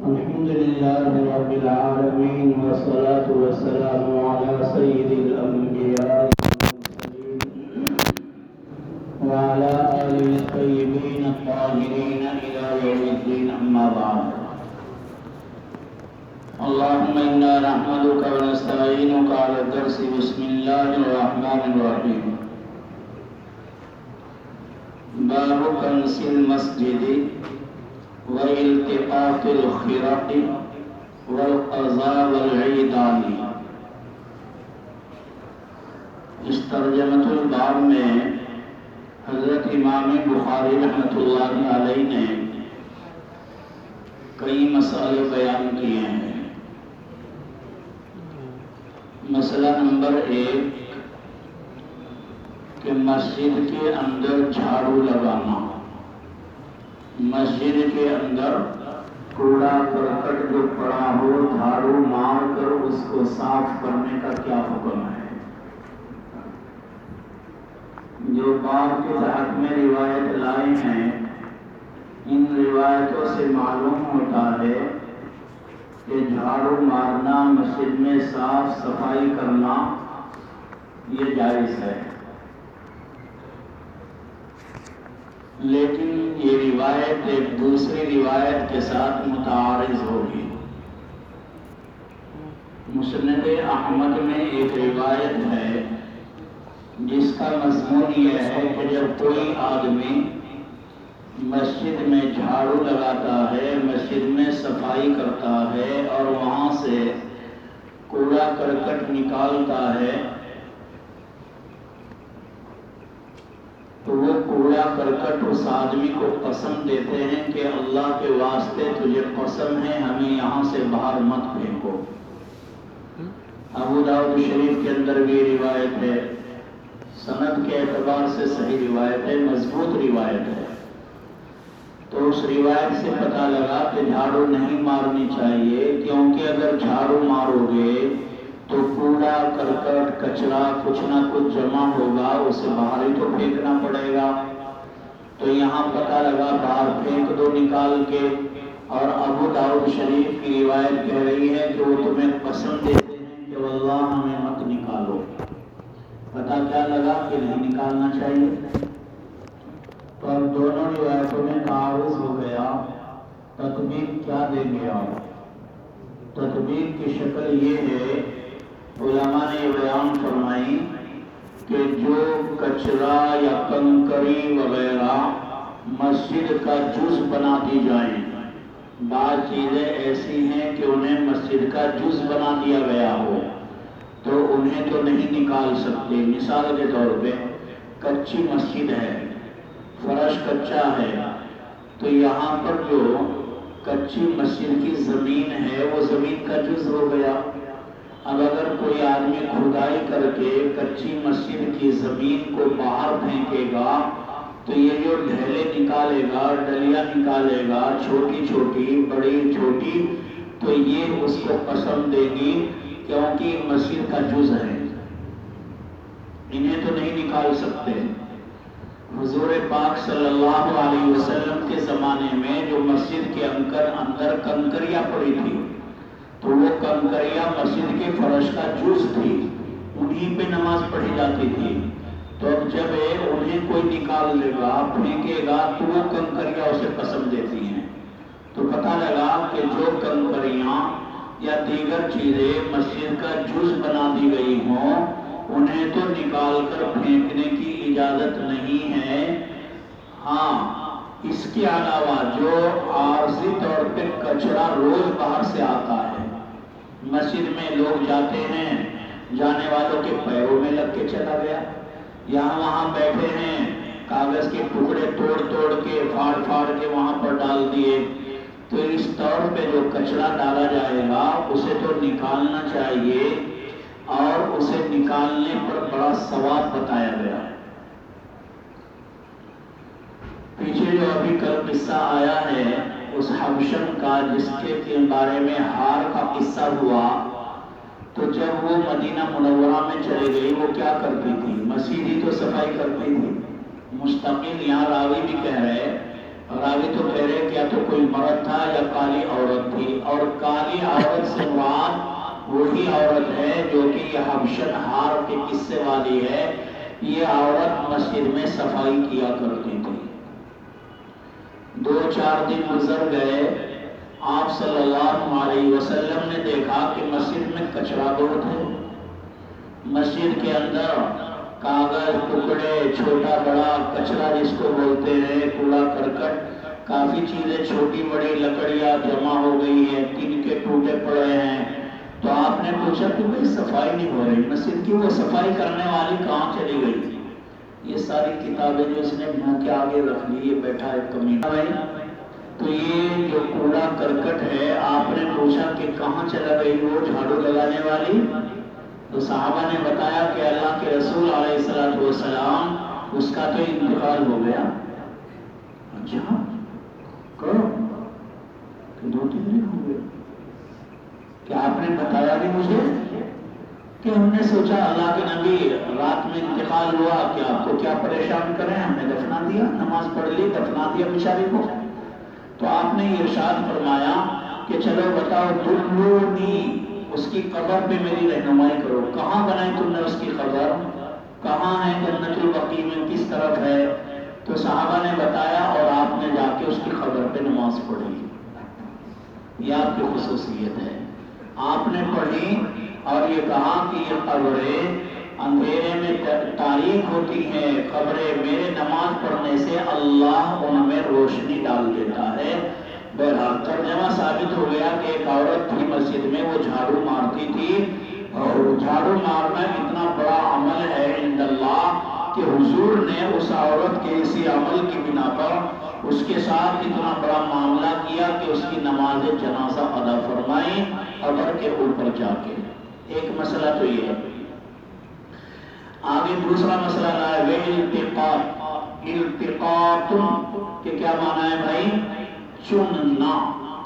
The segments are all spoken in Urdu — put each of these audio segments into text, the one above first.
الحمد لله رب العالمين والصلاة والسلام على سيد الأنبياء والمرسلين وعلى آله الطيبين الطاهرين إلى يوم الدين أما بعد. اللهم إنا نحمدك ونستعينك على الدرس. بسم الله الرحمن الرحيم. باب كنس المسجد والتقاط الخرق والقضاء والعیدان. اس ترجمۃ الباب میں حضرت امام بخاری رحمۃ اللہ علیہ نے کئی مسائل بیان کیے ہیں. مسئلہ نمبر 1 کہ مسجد کے اندر جھاڑو لگانا. مسجد کے اندر کوڑا کرکٹ جو پڑا ہو جھاڑو مار کر اس کو صاف کرنے کا کیا حکم ہے. جو باب کے تحت میں روایت لائے ہیں ان روایتوں سے معلوم ہوتا ہے کہ جھاڑو مارنا مسجد میں صاف صفائی کرنا یہ جائز ہے. لیکن یہ روایت ایک دوسری روایت کے ساتھ متعارض ہوگی. مسند احمد میں ایک روایت ہے جس کا مضمون یہ ہے کہ جب کوئی آدمی مسجد میں جھاڑو لگاتا ہے، مسجد میں صفائی کرتا ہے اور وہاں سے کوڑا کرکٹ نکالتا ہے تو وہ کوڑا کرکٹ اس آدمی کو قسم دیتے ہیں کہ اللہ کے واسطے تجھے قسم ہے ہمیں یہاں سے باہر مت پھینکو. ابو داؤد شریف کے اندر بھی روایت ہے، سند کے اعتبار سے صحیح روایت ہے، مضبوط روایت ہے. تو اس روایت سے پتہ لگا کہ جھاڑو نہیں مارنی چاہیے، کیونکہ اگر جھاڑو مارو گے تو کوڑا کرکٹ کچرا کچھ نہ کچھ جمع ہوگا، اسے باہر ہی تو پھینکنا پڑے گا. تو یہاں پتہ لگا باہر پھینک دو نکال کے. اور ابو داؤد شریف کی روایت کہہ رہی ہے کہ وہ تمہیں قسم دیتے ہیں کہ واللہ ہمیں مت نکالو. پتہ کیا لگا کہ نہیں نکالنا چاہیے. تو اب دونوں روایتوں میں تعارض ہو گیا. تطبیق کیا دیں گے آپ؟ تطبیق کی شکل یہ ہے، علماء نے بیان فرمائی کہ جو کچرا یا کنکری وغیرہ مسجد کا جز بنا دی جائیں. بعض چیزیں ایسی ہیں کہ انہیں مسجد کا جز بنا دیا گیا ہو تو انہیں تو نہیں نکال سکتے. مثال کے طور پہ کچی مسجد ہے، فرش کچا ہے، تو یہاں پر جو کچی مسجد کی زمین ہے وہ زمین کا جز ہو گیا. اب اگر کوئی آدمی کھدائی کر کے کچی مسجد کی زمین کو باہر پھینکے گا تو یہ جو ڈھیلے نکالے گا، ڈلیاں نکالے گا، چھوٹی چھوٹی بڑی چھوٹی، تو یہ اس کو قسم دے گی کیونکہ مسجد کا جز ہے، انہیں تو نہیں نکال سکتے. حضور پاک صلی اللہ علیہ وسلم کے زمانے میں جو مسجد کے اندر کنکریاں پڑی تھی تو وہ کنکریاں مسجد کے فرش کا جز تھی، انہی پہ نماز پڑھی جاتی تھی. تو اب جب انہیں کوئی نکال لے گا پھینکے گا تو وہ کنکریاں اسے قسم دیتی ہیں. تو پتہ لگا کہ جو کنکریاں یا دیگر چیزیں مسجد کا جز بنا دی گئی ہوں انہیں تو نکال کر پھینکنے کی اجازت نہیں ہے. ہاں، اس کے علاوہ جو عارضی طور پہ کچرا روز باہر سے آتا ہے، مسجد میں لوگ جاتے ہیں، جانے والوں کے پیروں میں لگ کے چلا گیا، یہاں وہاں بیٹھے ہیں، کاغذ کے ٹکڑے توڑ توڑ کے پھاڑ پھاڑ کے وہاں پر ڈال دیے، تو اس طور پہ جو کچرا ڈالا جائے گا اسے تو نکالنا چاہیے اور اسے نکالنے پر بڑا ثواب بتایا گیا. پیچھے جو ابھی کل قصہ آیا ہے اس حبشن کا جس کے بارے میں ہار کا قصہ ہوا، تو جب وہ مدینہ منورہ میں چلے گئی وہ کیا کرتی تھی؟ مسجد ہی تو صفائی کرتی تھی. مستقل یہاں راوی بھی کہہ رہے، راوی تو کہہ رہے کہ یا تو کوئی مرد تھا یا کالی عورت تھی. اور کالی عورت سے مراد وہی عورت ہے جو کہ یہ حبشن ہار کے قصے والی ہے. یہ عورت مسجد میں صفائی کیا کرتی تھی. 2-4 دن گزر گئے. آپ صلی اللہ علیہ وسلم نے دیکھا کہ مسجد میں کچرا بہت ہے. مسجد کے اندر کاغذ ٹکڑے چھوٹا بڑا کچرا جس کو بولتے ہیں کوڑا کرکٹ کافی چیزیں چھوٹی بڑی لکڑیاں جمع ہو گئی ہیں. تین کے ٹوٹے پڑے ہیں. تو آپ نے پوچھا کہ بھائی صفائی نہیں ہو رہی مسجد کی, وہ صفائی کرنے والی کہاں چلی گئی؟ یہ ساری کتابیں جو اس نے منہ کے آگے رکھ لی, یہ بیٹھا ہے کمینہ بھائی. تو یہ جو کوڑا کرکٹ ہے آپ نے پوچھا کہ کہاں چلا گئی وہ جھاڑو لگانے والی؟ تو صحابہ نے بتایا کہ اللہ کے رسول علیہ السلام اس کا تو انتقال ہو گیا. اچھا کب؟ 2-3 دن ہو گئے. کیا آپ نے بتایا نہیں مجھے؟ کہ ہم نے سوچا اللہ کے نبی رات میں انتقال ہوا کہ آپ کو کیا پریشان کریں, ہم نے دفنا دیا, نماز پڑھ لی, دفنا دیا بیچاری کو. تو آپ نے ارشاد فرمایا کہ چلو بتاؤ دلونی, اس کی قبر پہ میری رہنمائی کرو. کہاں بنائی تم نے اس کی قبر؟ کہاں ہے جنت البقیع میں, کس طرف ہے؟ تو صحابہ نے بتایا اور آپ نے جا کے اس کی قبر پہ نماز پڑھی. یہ آپ کی خصوصیت ہے. آپ نے پڑھی اور یہ کہا کہ یہ قبریں اندھیرے میں تاریک ہوتی ہیں, قبریں میرے نماز پڑھنے سے اللہ ان میں روشنی ڈال دیتا ہے. بہرحال ترجمہ ثابت ہو گیا کہ ایک عورت تھی مسجد میں, وہ جھاڑو مارتی تھی, اور جھاڑو مارنا اتنا بڑا عمل ہے عند اللہ کہ حضور نے اس عورت کے اسی عمل کی بنا پر اس کے ساتھ اتنا بڑا معاملہ کیا کہ اس کی نماز جنازہ ادا فرمائی قبر کے اوپر جا کے. ایک مسئلہ تو یہ ہے. آگے دوسرا مسئلہ ہے التقاط. التقاط کہ کیا معنی ہے بھائی؟ چننا.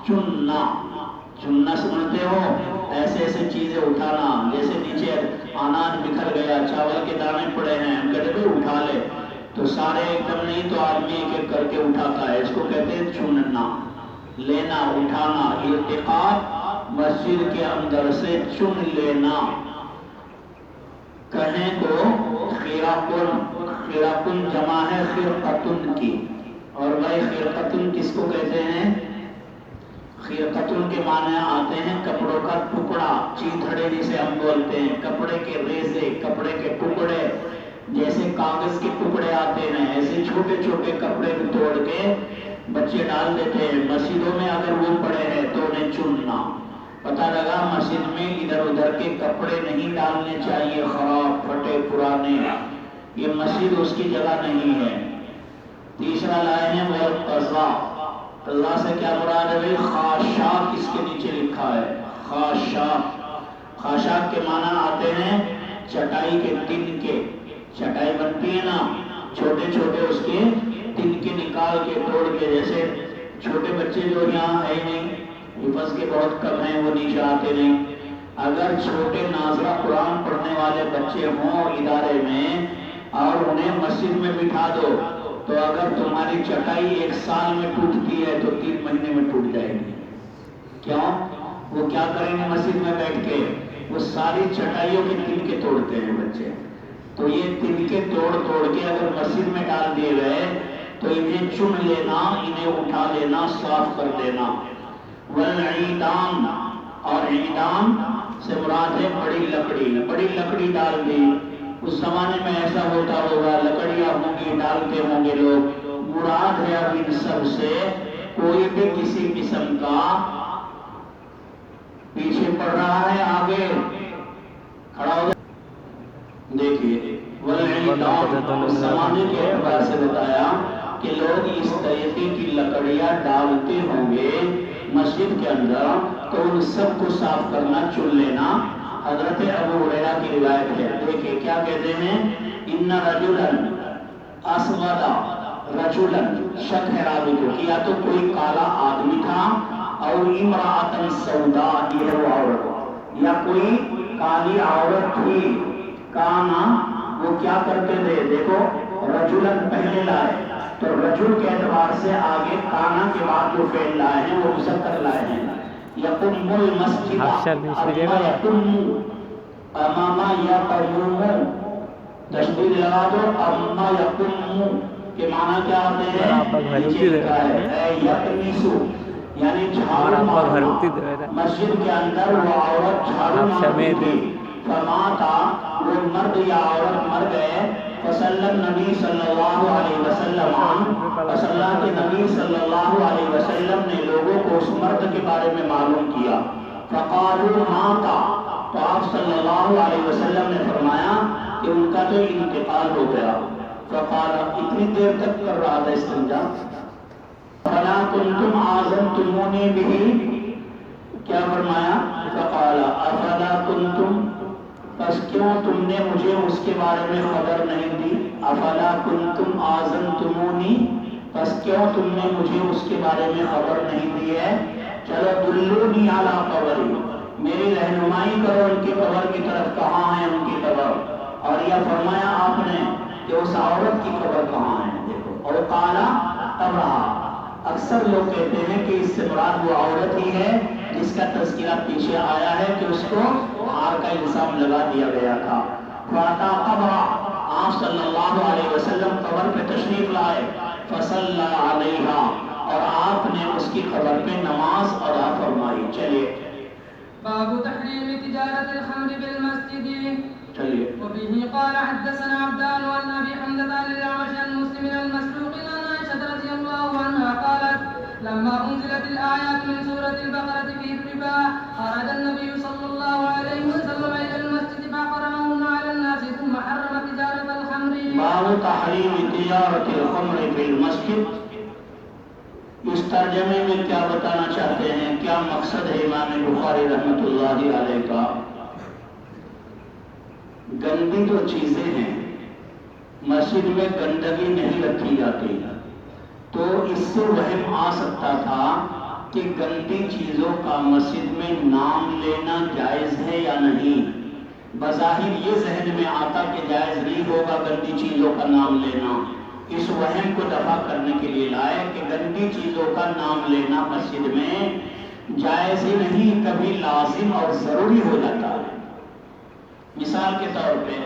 چننا چننا سمجھتے ہو؟ ایسے ایسے چیزیں اٹھانا, جیسے نیچے اناج بکھر گیا, چاول کے دانے پڑے ہیں, ہم کہتے ہیں اٹھا لے, تو سارے ایک دم نہیں تو آدمی ایک ایک کر کے اٹھاتا ہے. اس کو کہتے ہیں چننا, لینا, اٹھانا. التقاط مسجد کے اندر سے چن لینا. کہیں کو خیراقن, خیراقن جمع ہے خرقتن کی. اور بھائی خرقتن کس کو کہتے ہیں؟ خرقتن کے معنی آتے ہیں کپڑوں کا ٹکڑا, چیتھڑے جسے ہم بولتے ہیں, کپڑے کے ریزے, کپڑے کے ٹکڑے. جیسے کاغذ کے ٹکڑے آتے ہیں ایسے چھوٹے چھوٹے کپڑے بھی توڑ کے بچے ڈال دیتے ہیں. مسجدوں میں اگر وہ پڑے ہیں تو انہیں چننا. پتہ لگا مسجد میں ادھر ادھر کے کپڑے نہیں ڈالنے چاہیے, خراب پھٹے پرانے. یہ مسجد اس کی جگہ نہیں ہے. تیسرا لائے ہیں وہ قضا. قضا سے کیا مراد ہے؟ خاشاک اس کے نیچے لکھا ہے, خاشاک. خاشاک کے معنی آتے ہیں چٹائی کے تن کے. چٹائی بنتی ہے نا, چھوٹے چھوٹے اس کے تن کے نکال کے توڑ کے, جیسے چھوٹے بچے جو یہاں ہے نہیں, حفظ کے بہت کم ہیں, وہ نیچے آتے نہیں. اگر چھوٹے ناظرہ قرآن پڑھنے والے بچے ہوں ادارے میں اور انہیں مسجد میں بٹھا دو, تو اگر تمہاری چٹائی 1 سال میں ٹوٹتی ہے تو 3 مہینے میں ٹوٹ جائے گی. کیوں؟ وہ کیا کریں گے مسجد میں بیٹھ کے؟ وہ ساری چٹائیوں کے تنکے توڑتے ہیں بچے. تو یہ تنکے توڑ توڑ کے اگر مسجد میں ڈال دیے گئے تو انہیں چن لینا, انہیں اٹھا لینا, صاف کر دینا. والعیدان, اور عیدان سے مراد ہے بڑی لکڑی. بڑی لکڑی ڈال دی. اس زمانے میں ایسا ہوتا ہوگا, لکڑیاں ہوں گی, ڈالتے ہوں گے لوگ. مراد ہے اب ان سب سے کوئی بھی کسی قسم کا پیچھے پڑ رہا ہے, آگے کھڑا ہو جائے. دیکھیے والعیدان اس زمانے کے اعتبار سے بتایا کہ لوگ اس طریقے کی لکڑیاں ڈالتے ہوں گے مسجد کے اندر, تو ان سب کو صاف کرنا, چن لینا. حضرت ابو ہریرہ کی روایت ہے. دیکھیں کیا کہتے ہیں, ان رجلا اسود رجلا, شک ہے راوی کو, یا تو کوئی کالا آدمی تھا, اور امرأۃ سوداء, یہ وہ عورت, یا کوئی کالی عورت تھی. کانا, وہ کیا کرتے تھے؟ دیکھو رجلا پہلے لائے تو رجل کے اعتبار سے آگے کانا کے بعد جو فعل لائے ہیں وہ مذکر لائے ہیں. یقم المسجد اما یقم اماما یقوم تشدید لگا دو اما یقم کے معنی کیا ہوتے ہیں یقمیسو یعنی جھاڑو مارنا مسجد کے اندر وہ عورت جھاڑو مارتی فماتا وہ مرد یا عورت مر گئے فسلم نبی صلی اللہ علیہ وسلم اللہ کے نبی صلی اللہ علیہ وسلم نے لوگوں کو اس مرد کے بارے میں معلوم کیا فقالوا ماتا تو آپ صلی اللہ علیہ وسلم نے فرمایا کہ ان کا تو انتقال ہو گیا فقال اتنی دیر تک کر رہا تھا استنجا فلا کنتم آذنتمونی بہ کیا فرمایا فقال افلا کنتم پس کیوں تم نے مجھے اس کے بارے میں خبر نہیں دی افلا کنتم آذنتمونی پس کیوں تم نے مجھے اس کے بارے میں خبر نہیں دی ہے چلو دلونی علی قبری میری رہنمائی کرو ان کی قبر کی طرف کہاں ہے ان کی قبر اور یہ فرمایا آپ نے کہ اس عورت کی قبر کہاں ہے دیکھو اور قالا قبرہا اکثر لوگ کہتے ہیں کہ اس سے مراد وہ عورت ہی ہے جس کا تذکرہ پیچھے آیا ہے کہ اس کو ہار کا الزام لگا دیا گیا تھا فاتا قبر آپ صلی اللہ علیہ وسلم قبر پہ تشریف لائے فصلی علیہا اور آپ نے اس کی قبر پہ نماز ادا فرمائی چلیے باب تحریم تجارت الخمر بالمسجد چلیے وبه قال حدثنا عبدان وعن ابي حمزه للأعمش عن مسلم المسروق عن عائشة رضي الله عنها قالت لما انزلت الآيات من سورة البقرة في الربا خرج النبي صلى الله عليه وسلم إلى المسجد فقرأهن على الناس ثم حرم تجارة الخمر. باب تحریم تجارت الخمر فی المسجد. اس ترجمے میں کیا بتانا چاہتے ہیں, کیا مقصد ہے امام بخاری رحمۃ اللہ علیہ کا؟ گندی جو چیزیں ہیں مسجد میں گندگی نہیں رکھی جاتی, تو اس سے وہم آ سکتا تھا کہ گندی چیزوں کا مسجد میں نام لینا جائز ہے یا نہیں. بظاہر یہ ذہن میں آتا کہ جائز نہیں ہوگا گندی چیزوں کا نام لینا. اس وہم کو دفع کرنے کے لیے لائے کہ گندی چیزوں کا نام لینا مسجد میں جائز ہی نہیں, کبھی لازم اور ضروری ہو جاتا ہے. مثال کے طور پہ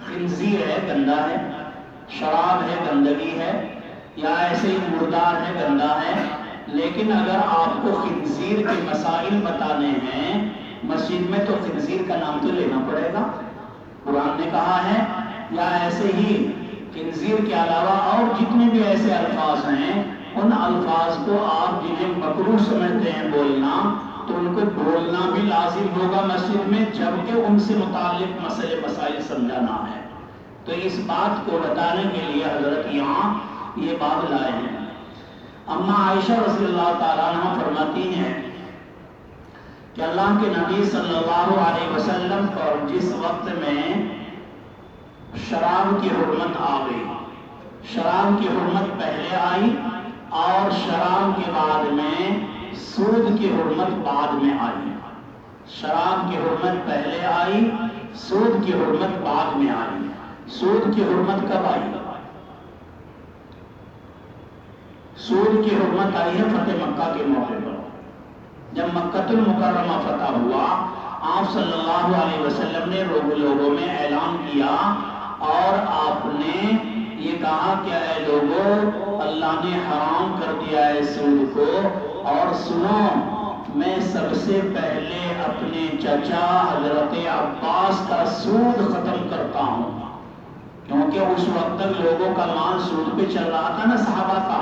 خنزیر ہے, گندا ہے, شراب ہے, گندگی ہے, یا ایسے ہی مردار ہے, گندا ہے. لیکن اگر آپ کو خنزیر کے مسائل بتانے ہیں مسجد میں تو خنزیر کا نام تو لینا پڑے گا, قرآن نے کہا ہے. یا ایسے ہی خنزیر کے علاوہ اور جتنے بھی ایسے الفاظ ہیں ان الفاظ کو آپ جنہیں مکروہ سمجھتے ہیں بولنا, تو ان کو بولنا بھی لازم ہوگا مسجد میں, جبکہ ان سے متعلق مسئلے مسائل سمجھانا ہے. تو اس بات کو بتانے کے لیے حضرت یہاں یہ بات لائے ہیں. اما عائشہ رضی اللہ تعالیٰ عنہ فرماتی ہیں کہ اللہ کے نبی صلی اللہ علیہ وسلم پر جس وقت میں شراب کی حرمت آ گئی, شراب کی حرمت پہلے آئی اور شراب کے بعد میں سود کی حرمت بعد میں آئی. شراب کی حرمت پہلے آئی, سود کی حرمت بعد میں آئی. سود کی حرمت کب آئی؟ سود کی حرمت آئی ہے فتح مکہ کے موقع پر. جب مکہ المکرمہ فتح ہوا, آپ صلی اللہ علیہ وسلم نے لوگوں میں اعلان کیا اور آپ نے یہ کہا کہ اے لوگوں, اللہ نے حرام کر دیا ہے سود کو, اور سنو میں سب سے پہلے اپنے چچا حضرت عباس کا سود ختم کرتا ہوں, کیونکہ اس وقت تک لوگوں کا مال سود پہ چل رہا تھا نا صحابہ کا.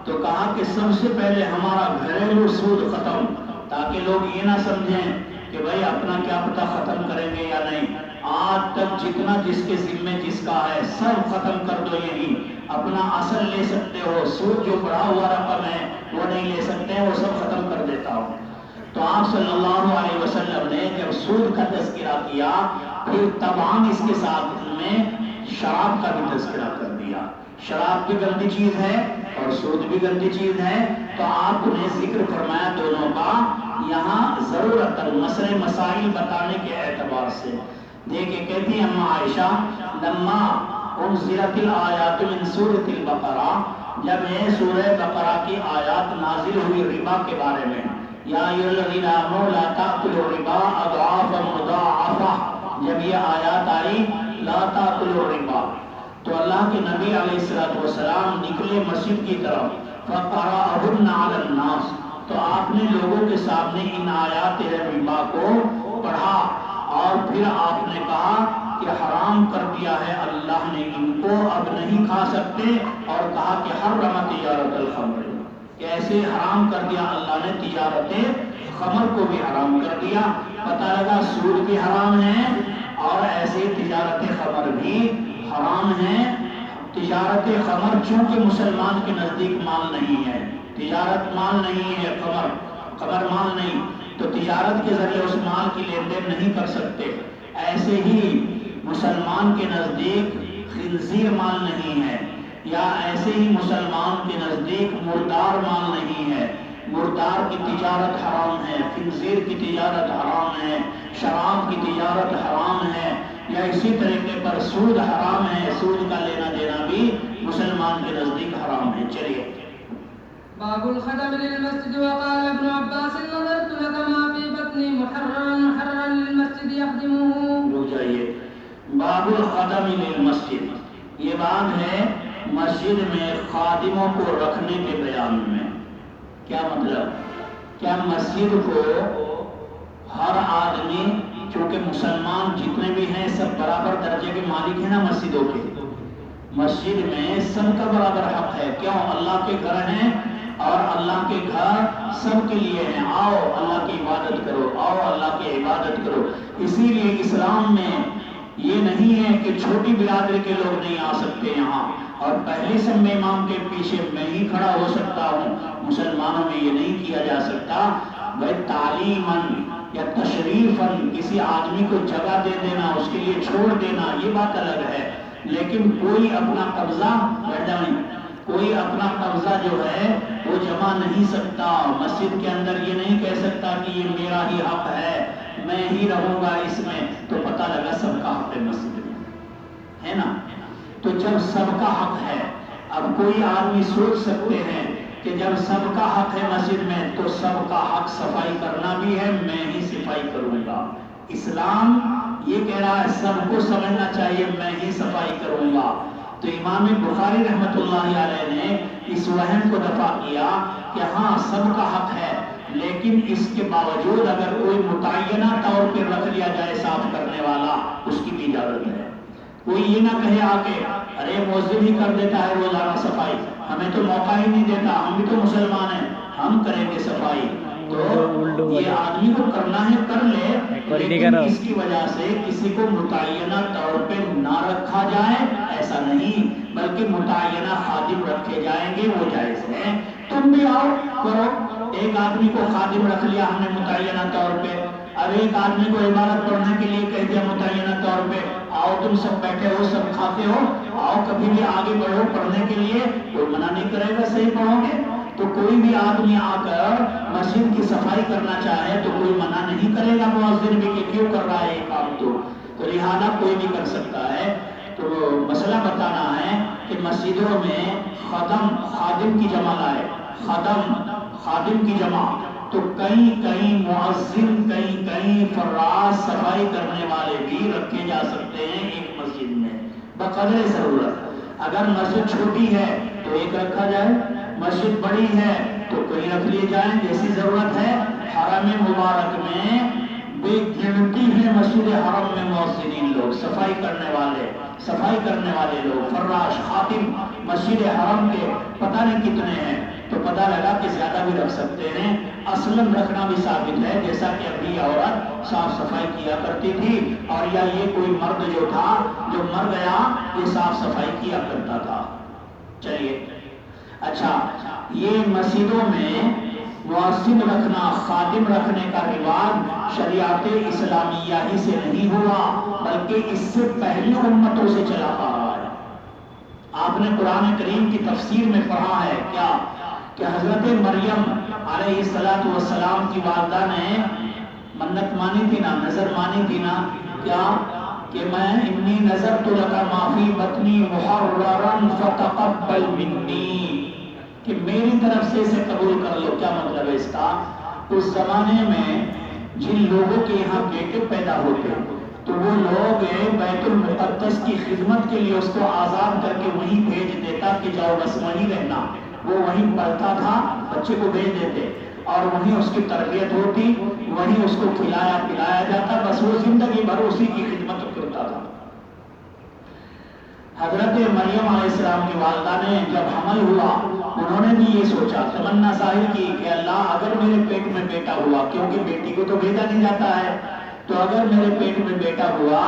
تو کہا کہ سب سے پہلے ہمارا گھریلو سود ختم, تاکہ لوگ یہ نہ سمجھیں کہ بھائی اپنا کیا پتہ ختم کریں گے یا نہیں. آج تک جتنا جس کے ذمے جس کا ہے سب ختم کر دو, یہی اپنا اصل لے سکتے ہو, سود جو بڑھا ہوا رقم ہے وہ نہیں لے سکتے, وہ سب ختم کر دیتا ہوں. تو آپ صلی اللہ علیہ وسلم نے جب سود کا تذکرہ کیا, پھر تمام اس کے ساتھ میں شراب کا بھی تذکرہ کر دیا. شراب بھی گندی چیز ہے اور سود بھی گندی چیز ہے, تو آپ نے ذکر فرمایا دونوں کا یہاں ضرورت مسئلے مسائل بتانے کے اعتبار سے. دیکھیں کہتی ہیں اما عائشہ لما انزلت الآیات من سورۃ البقرہ, جب یہ سورہ بقرہ کی آیات نازل ہوئی ربا کے بارے میں, یا ایھا الذین آمنوا لا تأکلوا الربا اضعافا مضاعفہ، جب یہ آیات آئی لا تأکلوا الربا تو اللہ کے نبی علیہ السلام نکلے مسجد کی طرف، فقرأہن علی الناس، تو آپ نے لوگوں کے سامنے ان آیات ربا کو پڑھا، اور پھر آپ نے کہا کہ حرام کر دیا ہے اللہ نے ان کو، اب نہیں کھا سکتے، اور کہا کہ حرم تجارت الخمر، کہ ایسے حرام کر دیا اللہ نے تجارت خمر کو بھی حرام کر دیا۔ پتہ لگا سود بھی حرام ہے اور ایسے تجارت خمر بھی حرام ہے۔ تجارت خمر چونکہ مسلمان کے نزدیک مال نہیں ہے، تجارت مال نہیں ہے، خمر مال نہیں، تو تجارت کے ذریعے اس مال کی لین دین نہیں کر سکتے۔ ایسے ہی مسلمان کے نزدیک خنزیر مال نہیں ہے، یا ایسے ہی مسلمان کے نزدیک مردار مال نہیں ہے، مردار کی تجارت حرام ہے، خنزیر کی تجارت حرام ہے، شراب کی تجارت حرام ہے، یا اسی طریقے پر سود حرام ہے، سود کا لینا دینا بھی مسلمان کے نزدیک حرام ہے۔ چلیے باب الخدم للمسجد وقال ابن عباس نظرت لك ما في بطني محررا للمسجد يخدمه۔ رک جائیے، باب الخدم للمسجد، یہ بات ہے مسجد میں خادموں کو رکھنے کے بیان میں۔ کیا مطلب؟ کیا مسجد کو ہر آدمی، چونکہ مسلمان جتنے بھی ہیں سب برابر درجے کے مالک ہیں نا مسجدوں کے، مسجد میں سب کا برابر حق ہے۔ کیوں؟ اللہ کے گھر ہیں اور اللہ کے گھر سب کے لیے ہیں، آؤ اللہ کی عبادت کرو، آؤ اللہ کی عبادت کرو۔ اسی لیے اسلام میں یہ نہیں ہے کہ چھوٹی برادری کے لوگ نہیں آ سکتے یہاں، اور پہلی سب میں امام کے پیچھے میں ہی کھڑا ہو سکتا ہوں۔ مسلمانوں میں یہ نہیں کیا جا سکتا۔ بھائی تعلیماً یا تشریفاً کسی آدمی کو جگہ دے دینا، اس کے لیے چھوڑ دینا، یہ بات الگ ہے، لیکن کوئی اپنا قبضہ کوئی اپنا قبضہ جو ہے وہ جما نہیں سکتا۔ مسجد کے اندر یہ نہیں کہہ سکتا کہ یہ میرا ہی حق ہے، میں ہی رہوں گا اس میں، تو پتہ لگا سب کا حق ہے مسجد میں، ہے نا؟ تو جب سب کا حق ہے، اب کوئی آدمی سوچ سکتے ہیں کہ جب سب کا حق ہے مسجد میں تو سب کا حق صفائی کرنا بھی ہے، میں ہی صفائی کروں گا۔ اسلام یہ کہہ رہا ہے سب کو سمجھنا چاہیے میں ہی صفائی کروں گا۔ تو امام بخاری رحمۃ اللہ علیہ نے اس وہم کو دفع کیا کہ ہاں سب کا حق ہے، لیکن اس کے باوجود اگر کوئی متعینہ طور پہ رکھ لیا جائے صاف کرنے والا، اس کی بھی اجازت ہے۔ کوئی یہ نہ کہے آ کے ارے مؤذن ہی کر دیتا ہے روزانہ صفائی، ہمیں تو موقع ہی نہیں دیتا، ہم بھی تو مسلمان ہیں، ہم کریں گے صفائی۔ تو یہ آدمی کو کرنا ہے کر لے، لیکن اس کی وجہ سے کسی کو متعینہ طور پہ نہ رکھا جائے ایسا نہیں، بلکہ متعینہ خادم رکھے جائیں گے، وہ جائز ہے۔ تم بھی آؤ کرو، ایک آدمی کو خادم رکھ لیا ہم نے متعینہ طور پہ، اب ایک آدمی کو عبادت پڑھنے کے لیے کہہ دیا متعینہ طور پہ، آؤ تم سب بیٹھے ہو سب کھاتے ہو، آؤ کبھی بھی آگے بڑھو پڑھنے کے لیے، کوئی منع نہیں کرے گا، صحیح پڑھو گے۔ تو کوئی بھی آدمی آ کر مسجد کی صفائی کرنا چاہے تو کوئی منع نہیں کرے گا مؤذن بھی کہ کیوں کر رہا ہے یہ کام، تو لہٰذا کوئی بھی کر سکتا ہے۔ تو مسئلہ بتانا ہے کہ مسجدوں میں خادم کی جمع لائے، خادم کی جمع، تو کہیں مؤذن کہیں فراش صفائی کرنے والے بھی رکھے جا سکتے ہیں ایک مسجد میں بقدر ضرورت۔ اگر مسجد چھوٹی ہے تو ایک رکھا جائے، مسجد بڑی ہے تو کہیں رکھ لیے جائیں جیسی ضرورت ہے۔ حرم مبارک میں بے گنتی ہے مسجد حرم میں مؤذنین لوگ، صفائی کرنے والے لوگ، فراش خاتم مسجد حرم کے پتہ نہیں کتنے ہیں، تو پتہ لگا کہ زیادہ بھی رکھ سکتے ہیں۔ اصلاً رکھنا بھی ثابت ہے، جیسا کہ ابھی عورت صاف صفائی کیا کرتی تھی، اور یا یہ کوئی مرد جو تھا جو مر گیا یہ صاف صفائی کیا کرتا تھا۔ چلیے اچھا، یہ مسجدوں میں مؤذن رکھنا، خادم رکھنے کا رواج شریعت اسلامیہ ہی سے نہیں ہوا، بلکہ اس سے پہلی امتوں سے چلا آ رہا ہے۔ آپ نے قرآن کریم کی تفسیر میں پڑھا ہے کیا کہ حضرت مریم علیہ السلام کی والدہ نے منت مانی تھی نا، نظر مانی تھی نا، کیا کہ میں انی نذرت لک ما فی بطنی محررا فتقبل منی، کہ میری طرف سے اسے قبول کر لو۔ کیا مطلب ہے اس کا؟ اس زمانے میں جن لوگوں کے یہاں بیٹے پیدا ہوتے تو وہ لوگ بیت المقدس کی خدمت کے لیے اس کو آزاد کر کے وہیں بھیج دیتا کہ جاؤ بس وہیں رہنا. وہ وہیں پڑھتا تھا, بچے کو بھیج دیتے اور وہیں اس کی تربیت ہوتی, وہیں اس کو کھلایا پلایا جاتا, بس وہ زندگی بھر اسی کی خدمت کرتا تھا. حضرت مریم علیہ السلام کی والدہ نے جب حمل ہوا انہوں نے بھی یہ سوچا, تمنا ظاہر کی کہ اللہ اگر میرے پیٹ میں بیٹا ہوا, کیونکہ بیٹی کو تو بھیجا نہیں جاتا ہے, تو اگر میرے پیٹ میں بیٹا ہوا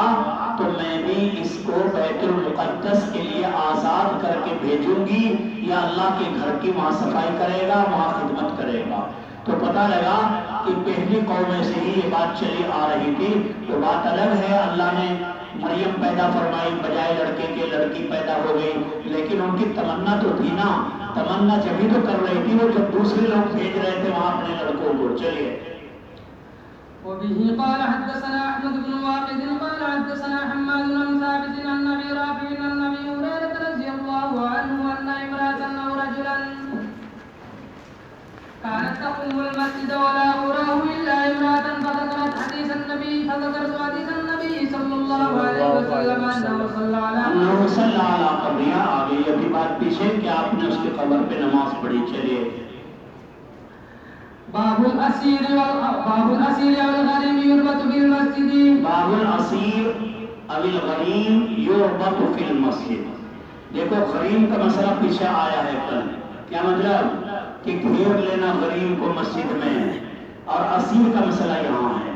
تو میں بھی اس کو بیت المقدس کے لیے آزاد کر کے بھیجوں گی, یا اللہ کے گھر کی وہاں صفائی کرے گا, وہاں خدمت کرے گا. تو پتہ لگا کہ پہلی قوم سے ہی یہ بات چلی آ رہی تھی. تو بات الگ ہے, اللہ نے مریم پیدا فرمائی بجائے لڑکے کے, لڑکی پیدا ہو گئی, لیکن ان کی تمنا تو تھی نا, تمنا جبھی تو کر رہی تھی وہ جب دوسرے لوگ بھیج رہے تھے وہاں اپنے لڑکوں کو. چلیے. وبه قال حدثنا احمد بن واقد قال حدثنا حماد بن ثابت عن ابي رافع عن ابي هريره رضي الله عنه ان امراه او رجلا كانت تقوم المسجد ولا أراه إلا امرأة فذكرت حديث النبي صلى الله عليه وسلم أنه صلى على قبرها. آگے یہ بھی بات پیچھے کہ آپ نے اس کی قبر پہ نماز پڑھی. چلیے. باب الأسير والغريم يربط في المسجد. باب الأسير او الغريم يربط في المسجد. دیکھو غریم کا مسئلہ پیچھے آیا ہے کل. کیا مطلب کہ گھیر لینا غریم کو مسجد میں, اور اسیر کا مسئلہ یہاں ہے.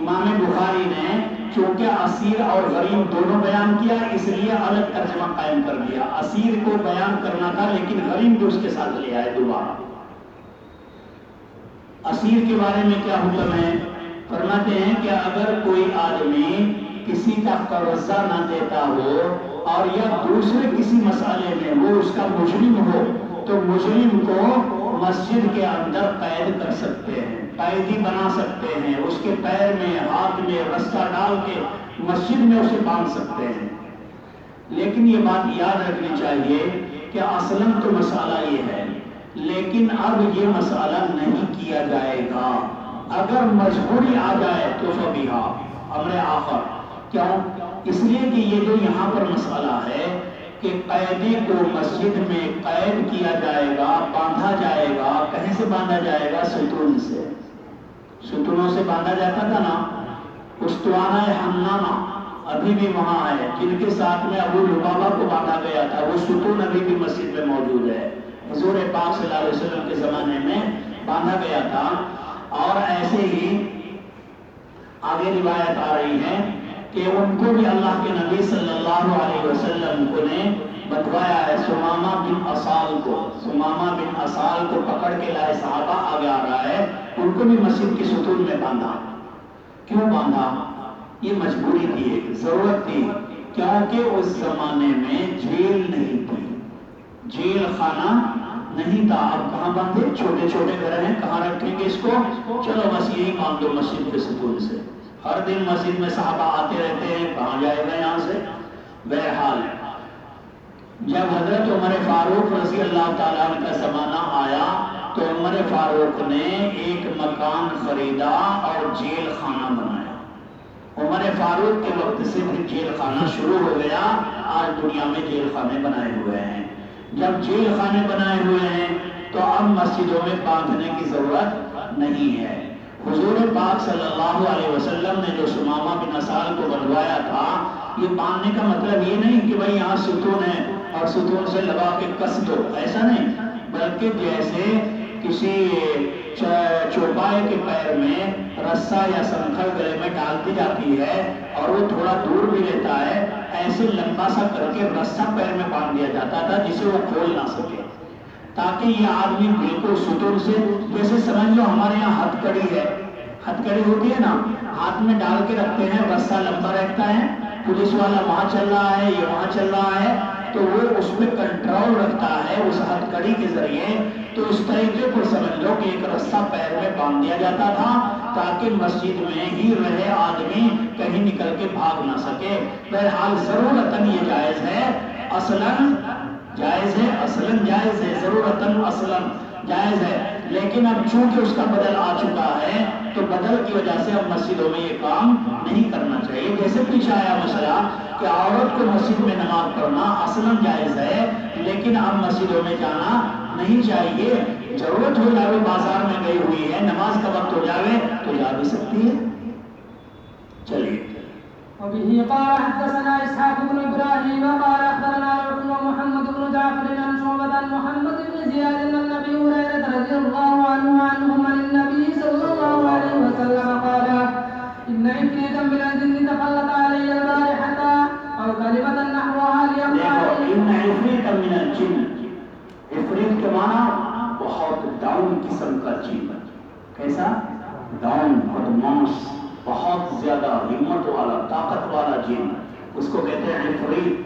امام بخاری نے چونکہ اسیر اور غریم دونوں بیان کیا اس لیے الگ ترجمہ قائم کر دیا. اسیر کو بیان کرنا تھا لیکن غریم بھی اس کے ساتھ لے آئے دوبارہ. اسیر کے بارے میں کیا حکم ہے؟ فرماتے ہیں کہ اگر کوئی آدمی کسی کا قرضہ نہ دیتا ہو اور یا دوسرے کسی مسئلے میں وہ اس کا مجرم ہو تو مجرم کو مسجد کے اندر قید کر سکتے ہیں, قیدی بنا سکتے ہیں, اس کے پیر میں ہاتھ میں رسہ ڈال کے مسجد میں اسے باندھ سکتے ہیں. لیکن یہ بات یاد رکھنی چاہیے کہ اصلاً تو مسئلہ یہ ہے, لیکن اب یہ مسئلہ نہیں کیا جائے گا. اگر مجبوری آ جائے تو فبیہا امر آخر. کیوں؟ اس لیے کہ یہ جو یہاں پر مسئلہ ہے کہ قیدی کو مسجد میں قید کیا جائے گا, باندھا جائے گا. کہیں سے باندھا جائے گا؟ ستون سے. ستونوں سے باندھا جاتا تھا نا. استوانہ حنانہ ابھی بھی وہاں ہے, جن کے ساتھ میں ابو لبابہ کو باندھا گیا تھا, وہ ستون ابھی بھی مسجد میں موجود ہے. حضور پاک صلی اللہ علیہ وسلم کے زمانے میں باندھا گیا تھا. اور ایسے ہی آگے روایت آ رہی ہے کہ ان کو بھی اللہ کے نبی صلی اللہ علیہ وسلم کو نے بتوایا ہے. سمامہ بن اسال کو پکڑ کے لائے صحابہ, آگے آ رہا ہے, ان کو بھی مسجد کی ستون میں باندھا. کیوں باندھا؟ یہ مجبوری تھی, ایک ضرورت تھی, کیونکہ اس زمانے میں جیل نہیں تھی, جیل خانہ نہیں تھا. اب کہاں باندھے؟ چھوٹے چھوٹے گھر ہیں, کہاں رکھیں گے اس کو؟ چلو بس یہی باندھ دو مسجد کے ستون سے. ہر دن مسجد میں صحابہ آتے رہتے ہیں, کہاں جائے گا یہاں سے؟ بہرحال جب حضرت عمر فاروق رضی اللہ تعالیٰ عنہ کا زمانہ آیا تو عمر فاروق نے ایک مکان خریدا اور جیل خانہ بنایا. عمر فاروق کے وقت سے پھر جیل خانہ شروع ہو گیا. آج دنیا میں جیل خانے بنائے ہوئے ہیں. جب جیل خانے بنائے ہوئے ہیں تو اب مسجدوں میں باندھنے کی ضرورت نہیں ہے. حضور پاک صلی اللہ علیہ وسلم نے جو سمامہ بن اسال کو بنوایا تھا, یہ باندھنے کا مطلب یہ نہیں کہ بھائی یہاں ستون ہے اور ستون سے لگا کے کس دو, ایسا نہیں, بلکہ جیسے کسی چوپائے کے پیر میں رسہ یا سنکھڑ گلے میں ڈالتی جاتی ہے اور وہ تھوڑا دور بھی لیتا ہے, ایسے لمبا سا کر کے رسہ پیر میں باندھ دیا جاتا تھا جسے وہ کھول نہ سکے, تاکہ یہ آدمی بالکل ستون سے, جیسے سمجھ لو ہمارے یہاں ہتھ کڑی ہے, ہتھ کڑی ہوتی ہے نا, ہاتھ میں ڈال کے رکھتے ہیں, رسہ لمبا رہتا ہے, پولیس والا وہاں چل رہا ہے, یہ وہاں چل رہا ہے, تو وہ اس پہ کنٹرول رکھتا ہے اس ہتھ کڑی کے ذریعے. تو اس طریقے پر سمجھ لو کہ ایک رسہ پیر میں باندھ دیا جاتا تھا تاکہ مسجد میں ہی رہے آدمی, کہیں نکل کے بھاگ نہ سکے. بہرحال ضرورتاً یہ جائز ہے, اصلاً جائز ہے, اصلاً جائز ہے, ضرورتاً اصلاً جائز ہے. لیکن اب چونکہ اس کا بدل آ چکا ہے تو بدل کی وجہ سے اب مسجدوں میں یہ کام نہیں کرنا چاہیے. جیسے پیچھے آیا مسئلہ کہ عورت کو مسجد میں نماز پڑھنا اصلاً جائز ہے، لیکن اب مسجدوں میں جانا نہیں چاہیے. ضرورت ہو جائے بازار میں گئی ہوئی ہے، نماز کا وقت ہو جائے تو جا بھی سکتی ہے. چلیے. وبه قال حدثنا اسحاق بن ابراهيم قال اخبرنا محمد بن جعفر عن شعبة عن محمد بن زياد عن ابي هريرة رضي الله عنه عنهم عن النبي صلى الله عليه وسلم قال ان عفريتا من الجن تخلط علي البارحة او كلمة نحوها ليقطع. ان عفريتا من الجن، عفریت کے معنی بہت ڈاؤن قسم کا جن. کیسا؟ ڈاؤن، بدماش، بہت زیادہ ہمت والا، طاقت والا جن، اس کو کہتے ہیں عفریت.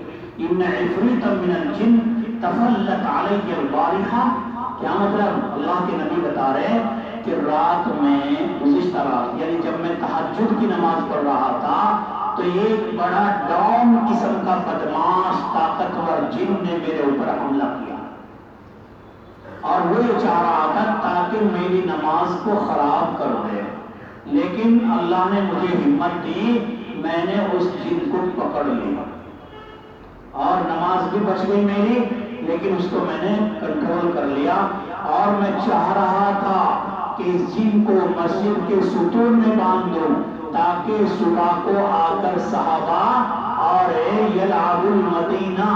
ان عفریتا من الجن تفلت علی البارحہ. کیا مطلب؟ اللہ کے نبی بتا رہے ہیں کہ رات میں، گزشتہ رات یعنی جب میں تہجد کی نماز پڑھ رہا تھا تو ایک بڑا ڈاؤن قسم کا بدماش طاقتور جن نے میرے اوپر حملہ کیا اور وہ یہ چاہ رہا تھا تاکہ میری نماز کو خراب کر دے. لیکن اللہ نے مجھے ہمت دی، میں نے اس جن کو پکڑ لیا اور نماز بھی بچ گئی میری، لیکن اس کو میں نے کنٹرول کر لیا. اور میں چاہ رہا تھا کہ اس جن کو مسجد کے ستون میں باندھ دوں تاکہ صبح کو آ کر صحابہ اور یلعب المدینہ،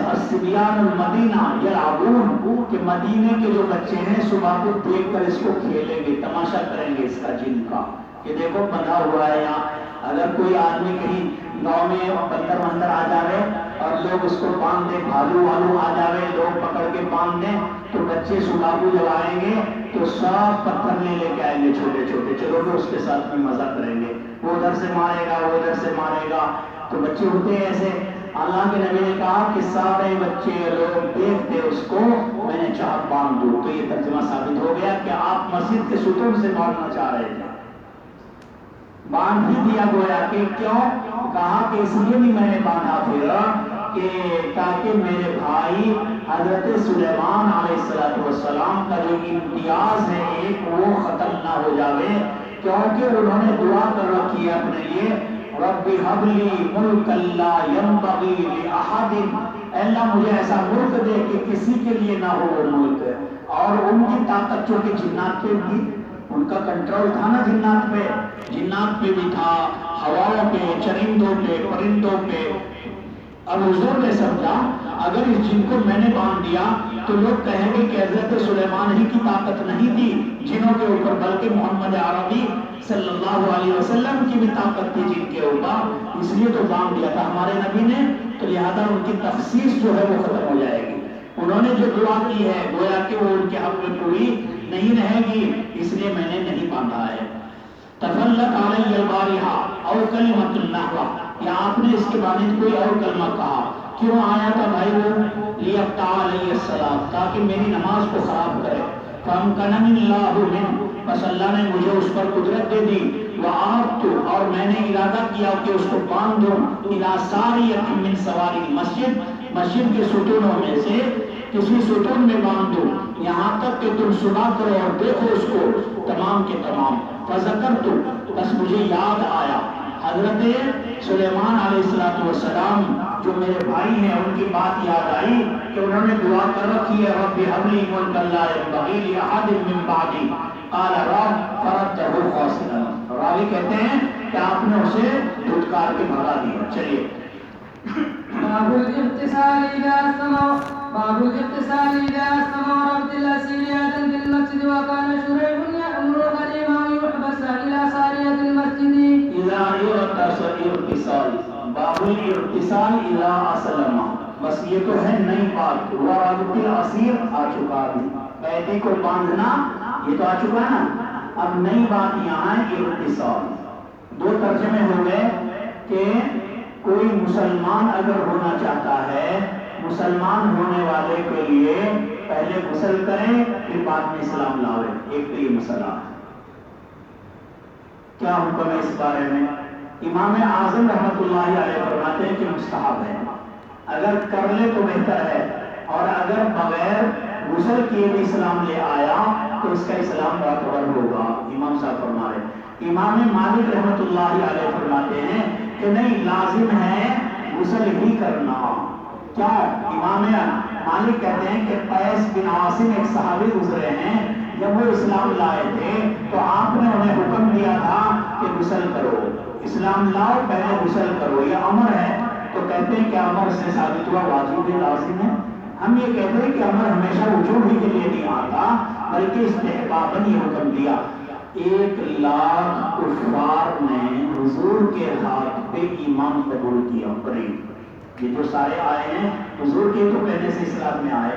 الصبیان المدینہ یلعبون، کہ مدینے کے جو بچے ہیں صبح کو دیکھ کر اس کو کھیلیں گے، تماشا کریں گے اس کا جن کا، کہ دیکھو بندھا ہوا ہے یہاں. اگر کوئی آدمی کہیں گاؤں میں بندر وندر آ جاوے اور لوگ اس کو باندھ دیں، بھالو والو آ جاوے لوگ پکڑ کے باندھ دیں، تو بچے صبح کو جب آئیں گے تو سب پتھر لے کے آئیں گے چھوٹے چھوٹے، چلو تو اس کے ساتھ میں مزہ کریں گے، وہ ادھر سے مارے گا وہ ادھر سے مارے گا. تو بچے ہوتے ہیں ایسے. اللہ کے نبی نے کہا کہ سارے بچے لوگ دیکھتے اس کو، میں نے چاہ باندھ دوں. تو یہ ترجمہ ثابت ہو گیا کہ آپ مسجد کے ستون سے باندھنا چاہ رہے تھے، باندھ ہی دیا گویا کہ کیوں؟ کہا کہ اس لیے بھی میں نے باندھا پھر کہ تاکہ میرے بھائی حضرت سلیمان علیہ السلام کا جو امتیاز ہے ایک، وہ ختم نہ ہو جاوے، کیونکہ انہوں نے دعا کر رکھی ہے اپنے لیے، رب هب لی ملکا لا ينبغی لأحد، اللہ مجھے ایسا ملک دے کہ کسی کے لیے نہ ہو وہ ملک. اور ان کی طاقت جو کہ جنات پہ بھی، ان کا کنٹرول تھا نا جنات پہ بھی تھا، ہواؤں پہ، چرندوں پہ، پرندوں پہ. اب حضور نے سمجھا اگر اس جن کو میں نے باندھ دیا تو لوگ کہیں گے کہ حضرت سلیمان ہی کی طاقت نہیں تھی جنوں کے اوپر، بلکہ محمد عربی صلی اللہ علیہ وسلم کی بھی طاقت تھی جن کے اوپر، اس لیے تو باندھ دیا تھا ہمارے نبی نے. تو لہذا ان کی تخصیص جو ہے وہ ختم ہو جائے گی. انہوں نے جو دعا کی ہے گویا کہ وہ ان کے حق میں پوری نہیں رہے گی، اس لیے میں نے نہیں باندھا ہے. تفلت علی البارحہ او کلمۃ نحوہ، یا آپ نے اس کے بارے میں کوئی اور کلمہ کہا. کیوں آیا تھا بھائی وہ؟ لیقطع علی الصلاۃ، تاکہ میری نماز کو خراب کرے. فامکننی اللہ من، بس اللہ نے مجھے اس پر قدرت دے دی. وعرضت، اور میں نے ارادہ کیا کہ اس کو باندھ دوں. الی ساریۃ من سواری المسجد، مسجد کے ستونوں میں سے کسی ستون میں باندھ دوں، یہاں تک کہ تم سنا کرو اور دیکھو اس کو تمام کے تمام. فذکرت، بس مجھے یاد آیا حضرت سلیمان علیہ السلام جو میرے بھائی ہیں ان کی بات یاد آئی کہ انہوں نے دعا کر رکھی ہے رب هب لی ملکا لا ينبغی لأحد من بعدی قال رب فردہ خاسرا. راوی کہتے ہیں کہ آپ نے اسے دھتکار کے بھگا دیا. چلیے. باب الاغتسال إذا استمع ربط الأسيريات في المسجد. وكان شريح يأمر الغريم أن يحبس إلى سارية المسجد. إذا اغتسال، باب الاغتسال إذا أسلم. بس یہ تو ہے نئی بات. وربط الأسير آ چکا ہے، قیدی کو باندھنا یہ تو آ چکا ہے نا. اب نئی بات یہاں ہے اغتسال. دو ترجمے ہو گئے کہ کوئی مسلمان اگر ہونا چاہتا ہے، مسلمان ہونے والے کے لیے پہلے غسل کریں پھر بعد میں اسلام لاوے. ایک تو یہ مسئلہ ہے. کیا حکم ہے اس بارے میں؟ امام اعظم رحمۃ اللہ علیہ فرماتے ہیں کہ مستحب ہے، اگر کر لے تو بہتر ہے، اور اگر بغیر غسل کیے بھی اسلام لے آیا تو اس کا اسلام معتبر ہوگا. امام صاحب فرما رہے ہیں. امام مالک رحمۃ اللہ علیہ فرماتے ہیں کہ نہیں، لازم ہے غسل ہی کرنا. کیا امام مالک کہتے ہیں کہ قیس بن عاصم ایک صحابی گزرے ہیں، جب وہ اسلام لائے تھے تو آپ نے انہیں حکم دیا تھا کہ غسل کرو، اسلام لاؤ پہلے غسل کرو، یہ امر ہے. تو کہتے ہیں کہ امر سے ثابت ہوا واجب ہے، لازم ہے. ہم یہ کہتے ہیں کہ امر ہمیشہ وجوب ہی کے لیے نہیں آتا بلکہ استحباباً یہ حکم دیا. 1,00,000 کفار نے حضور کے ہاتھ پہ ایمان قبول کیا. قریب یہ جو سارے آئے ہیں حضور کے تو کہنے سے اسلام میں آئے.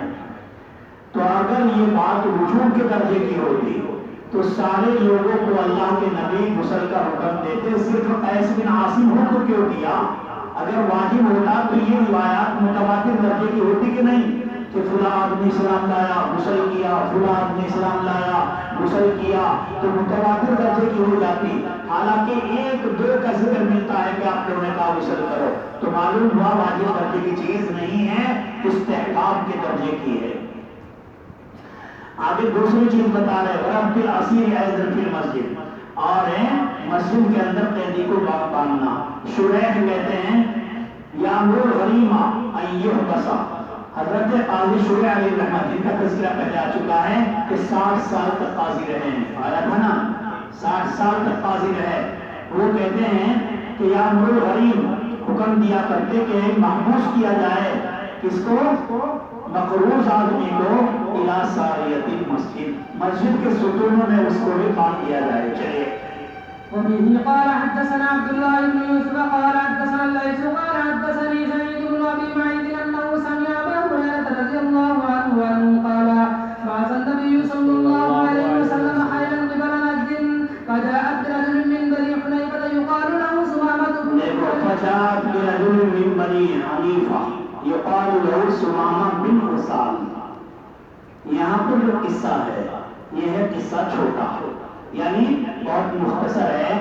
تو اگر یہ بات وجوب کے درجے کی ہوتی تو سارے لوگوں کو اللہ کے نبی غسل کا حکم دیتے، صرف قیس بن عاصم حکم کیوں دیا؟ اگر واجب ہوتا تو یہ روایات متواتر درجے کی ہوتی کہ نہیں، کہ فلاں آدمی اسلام لایا غسل کیا، فلاں آدمی اسلام لایا غسل کیا، تو متواتر درجے کی ہو جاتی. حالانکہ 1-2 کا ذکر ملتا ہے کہ آپ لوگوں نے کہا غسل کرو، تو معلوم ہوا واجب درجے کی چیز نہیں ہے، استحباب کے درجے کی ہے. آگے دوسری چیز بتا رہے ورب فی الاسیر ایذن فی المسجد، اور مسجد کے اندر قیدی کو باندھنا. شریح کہتے ہیں یامر الغریمہ ان یحبس. حضرت قاضی شریح علیہ الرحمۃ جن کا تذکرہ پہلے آ چکا ہے کہ 60 سال تک قاضی رہے ہیں، آیا تھا نا، 60 سال تک قاضی رہے. وہ کہتے ہیں کہ یامر الغریم حکم دیا کرتے کہ محبوس کیا جائے کس کو؟ مقروض آدمی کو الى ساریت المسجد، مسجد کے ستونوں میں اس کو بھی باندھ دیا جائے. چلیے. وبه قال حدثنا عبد الله بن يوسف قال حدثنا الليث قال حدثني سعيد بن ابي معيط انه سمع ابا هريره رضي الله عنه قال بعث النبي صلى الله عليه وسلم خيلا قبل نجد فجاءت برجل من بني حنيفه يقال له سمامه بن عسال. یہاں پر جو قصہ ہے یہ ہے قصہ چھوٹا، یعنی بہت مختصر ہے.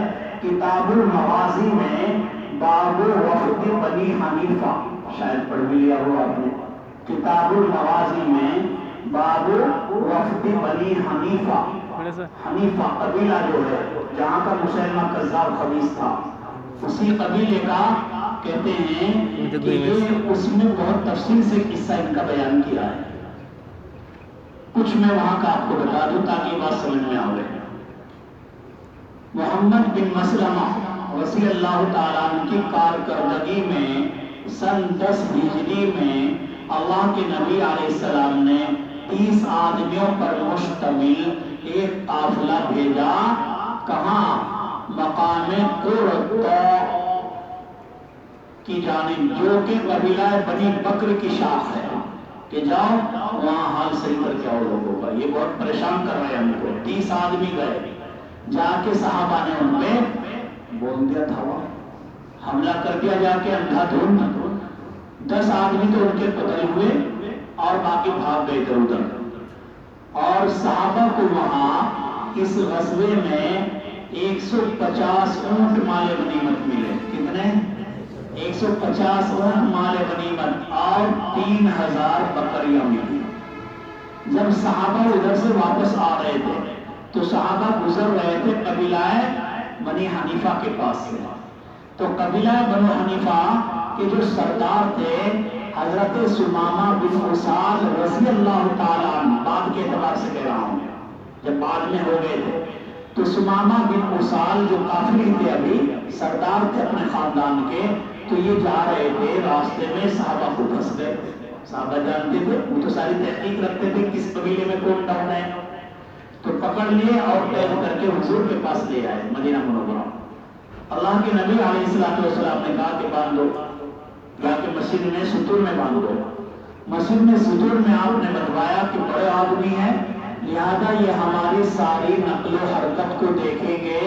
کتاب المغازی میں باب وفد بنی حنیفہ، شاید پڑھ بھی لیا ہو آپ نے. کتاب المغازی میں باب وفد بنی حنیفہ، حنیفہ قبیلہ جو ہے جہاں کا مسلمہ کذاب خبیث تھا، اسی قبیلے کا کہتے ہیں کہ یہ اس میں بہت تفصیل سے قصہ ان کا بیان کیا ہے. کچھ میں وہاں کا آپ کو بتا دوں تاکہ یہ بات سمجھ میں آئے. محمد بن مسلمہ رضی اللہ تعالیٰ عنہ کی کارکردگی میں سن 10 ہجری میں اللہ کے نبی علیہ السلام نے 30 آدمیوں پر مشتمل ایک قافلہ بھیجا. کہاں؟ مقام قرطہ کی جانب، جو کہ قبیلہ بنی بکر کی شاخ ہے، کہ جاؤ وہاں حال صحیح کر کے آؤ لوگوں کا. یہ بہت پریشان کر رہے ہیں ہم کو. 30 آدمی گئے، جا کے صحابہ نے ان پہ بول دیا تھا، حملہ کر دیا جا کے اندھا دھند. 10 آدمی تو ان کے قتل ہوئے اور باقی بھاگ گئے ادھر ادھر. اور صحابہ کو وہاں اس غزوے میں 150 اونٹ مال غنیمت ملے. کتنے؟ 150 اونٹ مال غنیمت اور 3000 بکریاں ملی. جب صحابہ ادھر سے واپس آ رہے تھے تو صحابہ گزر رہے تھے قبیلہ بنی حنیفہ کے پاس سے. تو قبیلہ بنی حنیفہ کے جو سردار تھے حضرت سمامہ بن عسال رضی اللہ تعالیٰ عنہ، بعد کے اعتبار سے کہہ رہا ہوں، جب بعد میں ہو گئے تھے تو سمامہ بن عسال جو کافر تھے، ابھی سردار تھے اپنے خاندان کے، تو یہ جا رہے تھے، راستے میں صحابہ کو پھنس گئے. صحابہ جانتے تھے، وہ تو ساری تحقیق رکھتے تھے کس قبیلے میں کون ڈاؤن ہے، تو پکڑ لیے اور قید کر کے حضور کے پاس لے آئے مدینہ منورہ. اللہ کے نبی علیہ السلام نے کہا کہ باندھو، جا کے مسجد میں ستون میں باندھو. مسجد میں ستون میں آپ نے بتوایا کہ بڑے آدمی ہیں، لہذا یہ ہماری ساری نقل و حرکت کو دیکھیں گے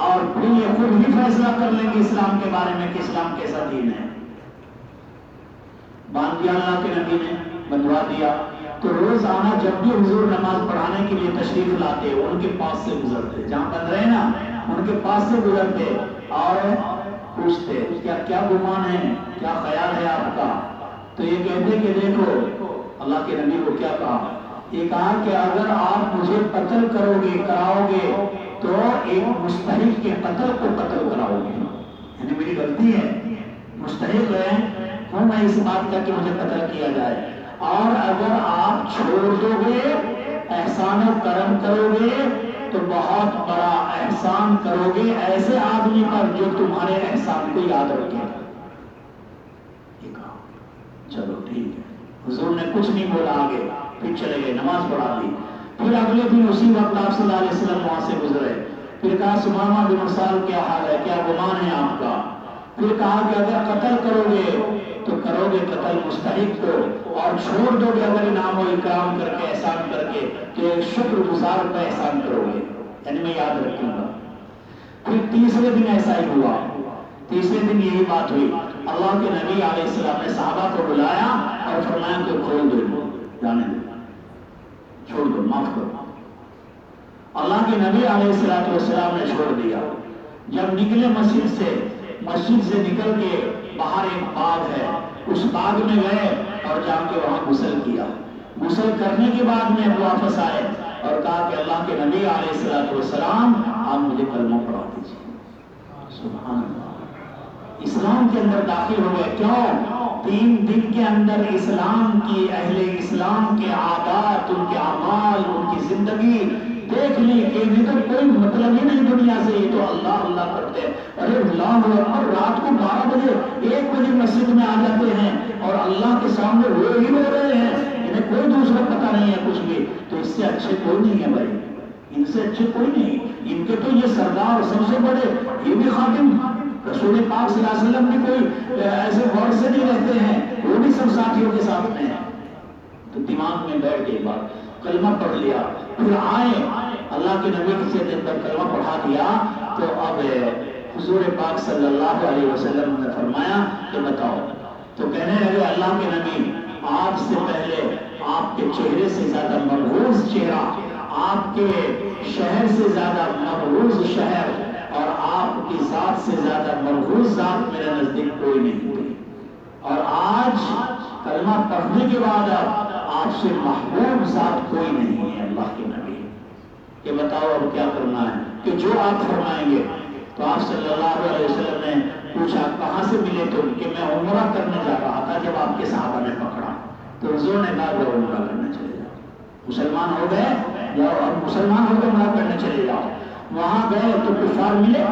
اور پھر یہ خود ہی فیصلہ کر لیں گے اسلام کے بارے میں کہ اسلام کیسا دین ہے. باندھ دیا اللہ کے نبی نے، بندھوا دیا. تو روزانہ جب بھی حضور نماز پڑھانے کے لیے تشریف لاتے ان کے پاس سے گزرتے، جہاں بند رہے نا ان کے پاس سے گزرتے اور پوچھتے کیا گمان ہے، کیا خیال ہے آپ کا. تو یہ کہتے کہ دیکھو اللہ کے نبی کو کیا کہا یہ کہا کہ اگر آپ مجھے قتل کراؤ گے تو ایک مستحق کے قتل کو قتل کراؤ گے، یعنی میری غلطی ہے، مستحق ہے ہوں میں اس بات کا کہ مجھے قتل کیا جائے، اور اگر آپ چھوڑ دو گے، احسان و کرم کرو گے تو بہت بڑا احسان کرو گے ایسے آدمی پر جو تمہارے احسان کو یاد رکھے۔ یہ کہا چلو ٹھیک ہے، حضور نے کچھ نہیں بولا آگے، پھر چلے گئے، نماز پڑھا دی۔ پھر اگلے دن اسی وقت آپ صلی اللہ علیہ وسلم وہاں سے گزرے، پھر کہا ثمامہ بن اسال کیا حال ہے، کیا گمان ہے آپ کا؟ پھر کہا کہ اگر قتل کرو گے تو کرو گے قتل مستحق کو، اور چھوڑ دو گے اگر انعام و اکرام کر کے احسان کر کے تو ایک شکر گزار کا احسان کرو گے، یعنی میں یاد رکھوں گا۔ پھر تیسرے دن ایسا ہی ہوا، تیسرے دن یہی بات ہوئی، اللہ کے نبی علیہ السلام نے صحابہ کو بلایا اور فرمایا کہ کھول دو، جانے دو، چھوڑ دو، معاف کرو۔ اللہ کے نبی علیہ السلام نے چھوڑ دیا۔ جب نکلے مسجد سے نکل کے باہر ایک باغ ہے، اس باغ میں گئے اور جا کے وہاں غسل کیا۔ غسل کرنے کے بعد میں واپس آئے اور کہا کہ اللہ کے نبی علیہ السلام آپ مجھے کلمہ پڑھا دیجیے۔ سبحان اللہ، اسلام کے اندر داخل ہو گئے۔ کیوں؟ 3 دن کے اندر اسلام کی، اہل اسلام کے عادات، ان کے اعمال، ان کی زندگی دیکھ لی کہ انہیں تو کوئی مطلب ہی نہیں دنیا سے، یہ تو اللہ اللہ کرتے ہیں، ارے اللہ اکبر، رات کو 12 بجے 1 بجے مسجد میں آ جاتے ہیں اور اللہ کے سامنے رو ہی رو رہے ہیں، انہیں کوئی دوسرا پتہ نہیں ہے کچھ بھی، تو اس سے اچھے کوئی نہیں ہے بھائی، ان سے اچھے کوئی نہیں، ان کے تو یہ سردار سب سے بڑے، یہ بھی خاتم رسول پاک صلی اللہ علیہ وسلم بھی کوئی ایسے غور سے نہیں رہتے ہیں، وہ بھی سب ساتھیوں کے ساتھ میں ہیں۔ تو دماغ میں بیٹھ گئی بات، کلمہ پڑھ لیا، پھر آئے اللہ کے نبی کسی دن پر کلمہ پڑھا دیا تو اب حضور پاک صلی اللہ علیہ وسلم نے فرمایا کہ بتاؤ، تو کہنے لگے اللہ کے نبی آج سے پہلے آپ کے چہرے سے زیادہ مبغوض چہرہ، آپ کے شہر سے زیادہ مبغوض شہر، اور آپ کی ذات سے زیادہ مبغوض ذات میرے نزدیک کوئی نہیں تھی، اور آج کلمہ پڑھنے کے بعد آپ سے محبوب ذات کوئی نہیں ہے اللہ کے نبی، کہ بتاؤ اب کیا کرنا ہے، کہ جو آپ فرمائیں گے۔ تو آپ صلی اللہ علیہ وسلم نے پوچھا کہاں سے ملے تم؟ کہ میں عمرہ کرنے جا رہا تھا جب آپ کے صحابہ نے پکڑا، تو حضور نے کہا کہ عمرہ کرنے چلے جاؤ، مسلمان ہو گئے جاؤ، اب مسلمان ہو گئے عمرہ کرنے چلے جاؤ۔ وہاں گئے تو کفار ملے،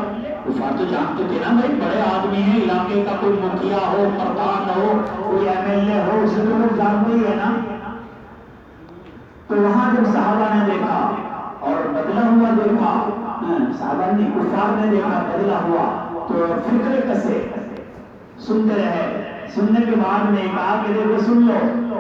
کفار تو جانتے تھے نا بھائی بڑے آدمی ہیں، علاقے کا کوئی مکھیا ہو، پردھان ہو، کوئی MLA ہو، اسے تو لوگ جانتے ہی ہے نا۔ تو وہاں جب صحابہ نے دیکھا اور بدلا ہوا دیکھا، صحابہ نے کفار نے دیکھا بدلا ہوا، تو فکر کسے سنتے رہے۔ سننے کے بعد میں کہا کہ دیکھو سن لو،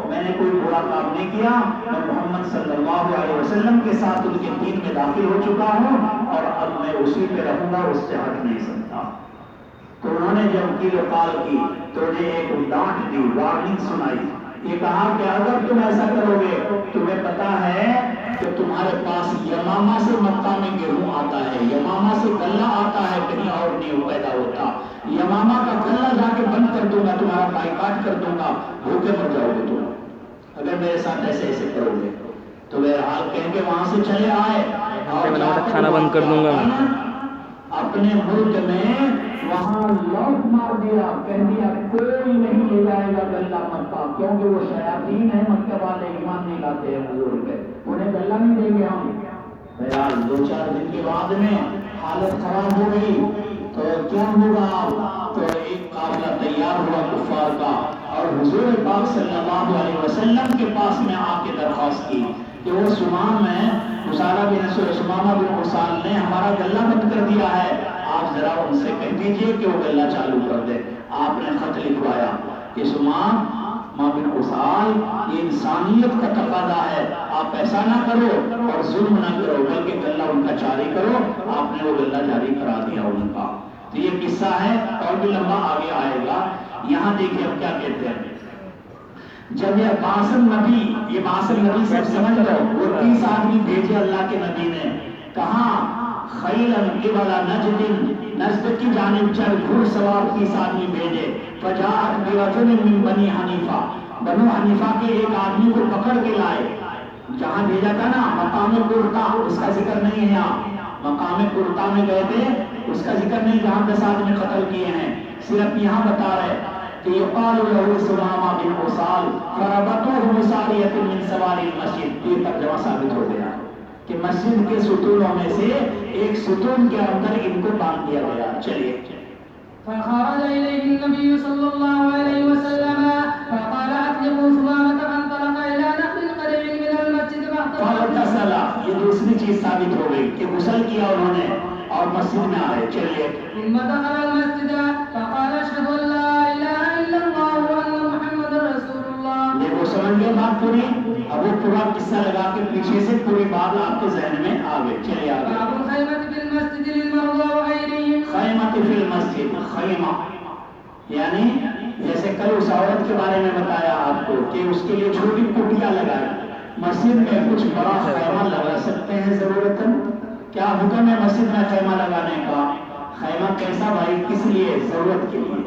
میں نے کوئی برا کام نہیں کیا، میں محمد صلی اللہ علیہ وسلم کے ساتھ ان کے دین میں داخل ہو چکا ہوں اور اب میں اسی پہ رہوں گا، اس سے ہٹ نہیں سکتا۔ تو انہوں نے جب کی وقال کی تو انہیں ایک ڈانٹ دی، وارننگ سنائی، یہ کہا کہ اگر تم ایسا کرو گے، تمہیں پتا ہے کہ تمہارے پاس یمامہ سے مکہ میں گیہوں آتا ہے، یمامہ سے غلہ آتا ہے، کہیں اور نہیں پیدا ہوتا، یمامہ کا غلہ جا کے بند کر دوں گا، تمہارا بائیکاٹ کر دوں گا، بھوکے مر جاؤ گے تم اگر میرے ساتھ ایسے ایسے کرو گے۔ تو بہرحال کہیں کہ وہاں سے چلے آئے اور کھانا بند کر دوں گا اپنے ملک میں وہاں لوٹ مار دیا، کہہ دیا کوئی نہیں لے جائے گا غلہ مکہ، کیونکہ وہ شیاطین ہیں، مکہ والے ایمان نہیں لاتے ہیں حضور پہ، انہیں غلہ نہیں دیں گے ہم۔ بہرحال 2-4 دن کے بعد میں حالت خراب ہو گئی، تو کیا ہوگا؟ تو ایک قافلہ تیار ہوا کفار کا، اور حضور پاک صلی اللہ علیہ وسلم کے پاس میں آ کے درخواست کی کہ وہ سمام ہے، سمامہ بن اسال نے ہمارا غلہ بند کر دیا ہے، آپ ذرا ان سے کہہ دیجئے کہ وہ غلہ چالو کر دے۔ آپ نے خط لکھوایا کہ سمامہ بن اسال، یہ انسانیت کا تقاضا ہے، آپ ایسا نہ کرو اور ظلم نہ کرو، بلکہ غلہ ان کا جاری کرو۔ آپ نے وہ غلہ جاری کرا دیا ان کا۔ تو یہ قصہ ہے اور بھی لمبا آگے آئے گا۔ یہاں دیکھیں ہم کیا کہتے ہیں، جب یہ باسل نبی سے سمجھ لو، وہ 30 آدمی بھیجے اللہ کے نبی نے، کہاں؟ خیلن قبل نجد کی جانب چل، گھڑ سوار 30 آدمی بھیجے، فجاءت برجل من بنی حنیفہ، بنو حنیفہ کے ایک آدمی کو پکڑ کے لائے، جہاں بھیجا تھا نا مقام قرطہ، اس کا ذکر نہیں ہے یہاں۔ مقام قرطہ میں گئے تھے، اس کا ذکر نہیں جہاں 10 آدمی قتل کیے ہیں، صرف یہاں بتا رہے کہ یقال له سمامہ بن اسال فربطوه بساریۃ من سواری المسجد۔ یہ ترجمہ ثابت ہو گیا کہ مسجد کے ستونوں میں سے ایک ستون کے اندر ان کو باندھ دیا گیا۔ چلیے فخرج إليه النبي صلى الله عليه وسلم فقال أطلقوا ثمامة، فانطلق إلى نخل قريب من المسجد فاغتسل۔ یہ دوسری چیز ثابت ہو گئی کہ غسل کیا انہوں نے اور مسجد میں آئے۔ چلیے ثم دخل المسجد فقال أشهد أن لا إله إلا الله وأن محمدا رسول الله۔ دیکھو سمجھ گئے بات پوری؟ اب وہ پورا قصہ لگا کے پیچھے سے پوری بات آپ کے ذہن میں آ گئی۔ چلیے آگے۔ باب الخيمة في المسجد للمرضى وغيرهم۔ خیمۃ فی المسجد، خیمہ یعنی جیسے کل اس عورت کے بارے میں بتایا آپ کو کہ اس کے لیے چھوٹی کٹیا لگائی، مسجد میں کچھ بڑا خیمہ لگا سکتے ہیں ضرورتاً؟ کیا حکم ہے مسجد میں خیمہ لگانے کا؟ خیمہ کیسا بھائی؟ کس لیے؟ ضرورت کے لیے،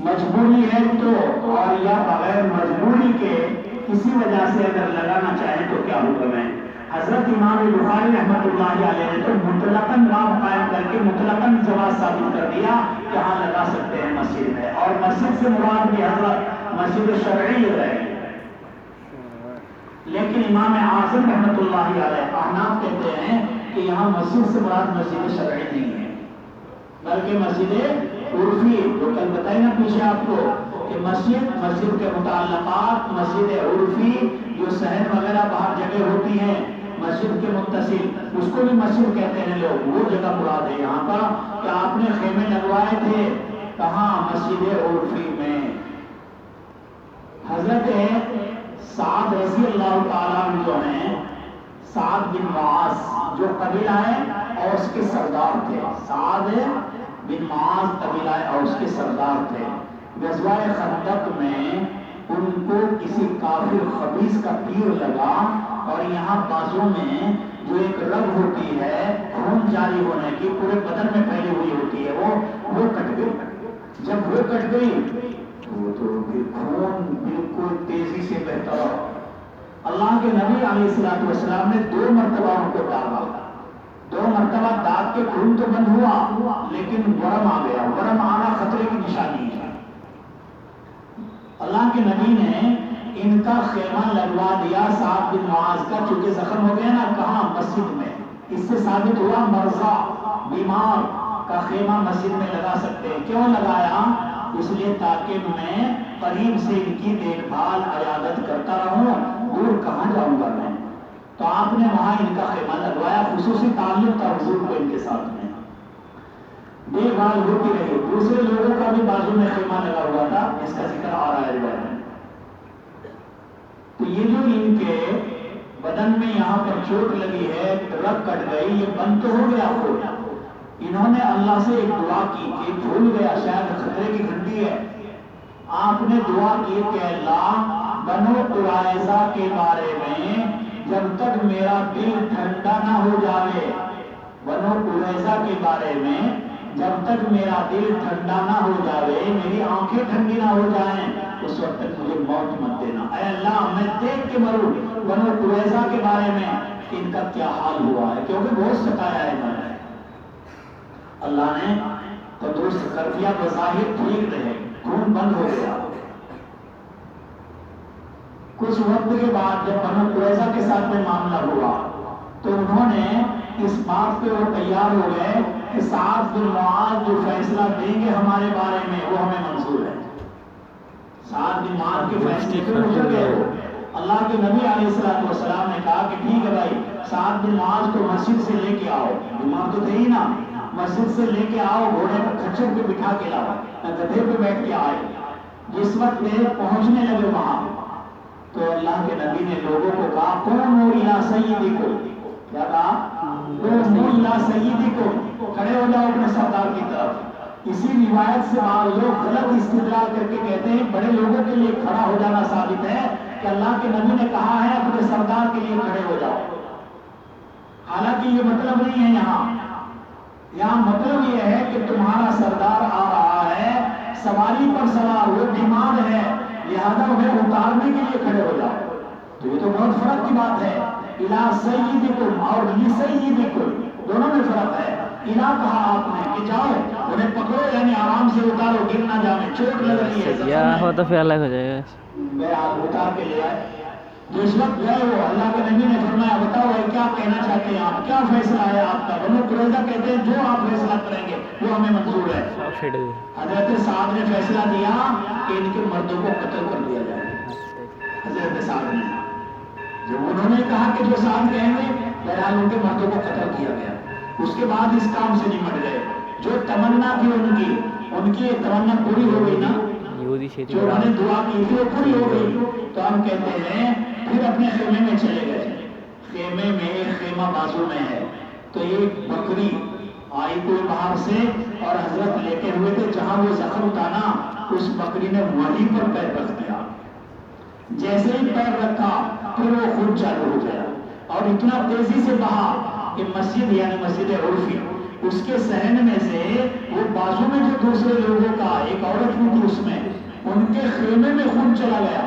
مجبوری ہے تو، اور یا بغیر مجبوری کے کسی وجہ سے اگر لگانا چاہیں تو کیا حکم ہے؟ حضرت امام بخاری رحمۃ اللہ علیہ نے تو مطلقاً باب قائم کر کے مطلقاً جواز ثابت کر دیا کہ ہاں لگا سکتے ہیں مسجد میں، اور مسجد سے مراد بھی حضرت مسجد شرعی ہے۔ لیکن امام اعظم رحمۃ اللہ علیہ احناف کہتے ہیں کہ یہاں مسجد سے مراد مسجد شرعی نہیں ہے بلکہ مسجد عرفی، جو کل بتائی نا پیچھے آپ کو کہ مسجد کے متعلقات، مسجد عرفی جو صحن وغیرہ باہر جگہ ہوتی ہیں مسجد کے متصل، اس کو بھی مسجد کہتے ہیں لوگ، وہ جگہ مراد ہے یہاں پر کہ آپ نے خیمے لگوائے تھے کہاں؟ مسجد عرفی میں۔ حضرت سعد رضی اللہ تعالیٰ عنہ جو ہیں، سعد بن معاذ جو قبیلہ ہے اوس کے سردار تھے، سعد بن معاذ قبیلہ اوس کے سردار تھے۔ غزوہ خندق میں ان کو کسی کافر خبیث کا تیر لگا اور یہاں بازو میں جو ایک رگ ہوتی ہے خون جاری ہونے کی، پورے بدن میں پھیلی ہوئی ہوتی ہے، وہ کٹ گئی۔ جب وہ کٹ گئی تو خون بالکل تیزی سے بہتا رہا۔ اللہ کے نبی علیہ السلام نے 2 مرتبہ ان کو داغا، 2 مرتبہ داغ کے خون تو بند ہوا لیکن ورم آ گیا۔ ورم آنا خطرے کی نشانی ہے۔ اللہ کے نبی نے ان کا خیمہ لگوا دیا سعد بن معاذ کا، چونکہ زخم ہو گیا نا، کہاں؟ مسجد میں۔ اس سے ثابت ہوا مرضی بیمار کا خیمہ مسجد میں لگا سکتے ہیں۔ کیوں لگایا؟ اس لیے تاکہ میں قریب سے ان کی دیکھ بھال عیادت کرتا رہوں، دور کہاں جاؤں گا میں؟ تو آپ نے وہاں ان کا خیمہ لگوایا، خصوصی تعلق تھا حضور کو ان کے ساتھ میں، دیکھ بھال ہوتی رہی۔ دوسرے لوگوں کا بھی بازو میں خیمہ لگا ہوا تھا، اس کا ذکر آ رہا ہے روایت میں۔ تو یہ جو ان کے بدن میں یہاں پر چوٹ لگی ہے، رگ کٹ گئی، یہ بند تو ہو گیا ہو۔ انہوں نے اللہ سے ایک دعا کی کہ بھول گیا، شاید خطرے کی گھنٹی ہے۔ آپ نے دعا کی کہ اللہ بنو قریظہ کے بارے میں جب تک میرا دل ٹھنڈا نہ ہو جائے، بنو قریظہ کے بارے میں جب تک میرا دل ٹھنڈا نہ ہو جائے، میری آنکھیں ٹھنڈی نہ ہو جائیں، اس وقت تک مجھے موت مت دینا۔ اے اللہ میں دیکھ کے مروں بنو قریظہ کے بارے میں کہ ان کا کیا حال ہوا ہے، کیونکہ بہت ستایا ہے انہوں نے۔ اللہ نے تو درست کر دیا، بظاہر ٹھیک رہے، خون بند ہو گیا۔ کچھ وقت کے بعد جب بنو قریظہ کے ساتھ میں معاملہ ہوا تو انہوں نے اس بات پہ وہ تیار ہو گئے کہ سعد بن معاذ جو فیصلہ دیں گے ہمارے بارے میں وہ ہمیں منظور ہے۔ سعد بن معاذ کے فیصلے پہ اٹھ گئے۔ اللہ کے نبی علیہ السلام نے کہا کہ ٹھیک ہے بھائی، سعد بن معاذ کو مسجد سے لے کے آؤ، بیمار تو تھے ہی نا، مسجد سے لے کے آؤ، گھوڑے پر کھچر پہ بٹھا کے لاؤ، گدھے پہ بیٹھ کے آئے۔ جس وقت میں پہنچنے لگے وہاں تو اللہ کے نبی نے لوگوں کو کہا قوموا الی سیدکم، کیا کہا؟ قوموا الی سیدکم، کھڑے ہو جاؤ اپنے سردار کی طرف۔ اسی روایت سے بعض لوگ غلط استدلال کر کے کہتے ہیں بڑے لوگوں کے لیے کھڑا ہو جانا ثابت ہے کہ اللہ کے نبی نے کہا ہے اپنے سردار کے لیے کھڑے ہو جاؤ، حالانکہ یہ مطلب نہیں ہے یہاں مطلب یہ ہے کہ تمہارا سردار آ رہا ہے، سواری پر سوار، وہ بیمار ہے، لہذا انہیں اتارنے کے لیے کھڑے ہو جاؤ۔ تو یہ تو بہت فرق کی بات ہے. الا سیدکم اور لسیدکم دونوں میں فرق ہے. الا کہا آپ نے کہ جاؤ انہیں پکڑو، یعنی آرام سے اتارو، گر نہ جاؤ، چوٹ لگ رہی ہے، یا ہو تو پھر الگ ہو جائے گا. میں آپ اتار کے لے آئے. جس وقت گئے وہ اللہ کے نبی نے فرمایا بتاؤ کیا کہنا چاہتے ہیں آپ، کیا فیصلہ ہے آپ کا؟ بنو قریظہ کہتے ہیں جو آپ فیصلہ کریں گے وہ ہمیں منظور ہے. حضرت سعد نے فیصلہ دیا کہ ان کے مردوں کو قتل کر دیا جائے. حضرت سعد نے جب انہوں نے کہا کہ جو سعد کہیں گے، بہرحال ان کے مردوں کو قتل کیا گیا. اس کے بعد اس کام سے نمٹ گئے. جو تمنا تھی ان کی تمنا پوری ہو گئی نا، جو انہوں نے دعا کی تھی وہ پوری ہو گئی. تو ہم کہتے ہیں پھر اپنے خیمے میں چلے گئے. خیمے میں ایک خیمہ بازو میں ہے، تو ایک بکری آئی کوئی باہر سے اور حضرت لیٹے ہوئے تھے، جہاں وہ زخم تھا نا اس بکری نے وہیں پر پیر رکھ دیا. جیسے ہی پیر رکھا پھر وہ خود چالو ہو گیا اور اتنا تیزی سے بہا کہ مسجد یعنی مسجد عرفی اس کے صحن میں سے وہ بازو میں جو دوسرے لوگوں کا ایک عورت بھی تھی اس میں ان کے خیمے میں خون چلا گیا.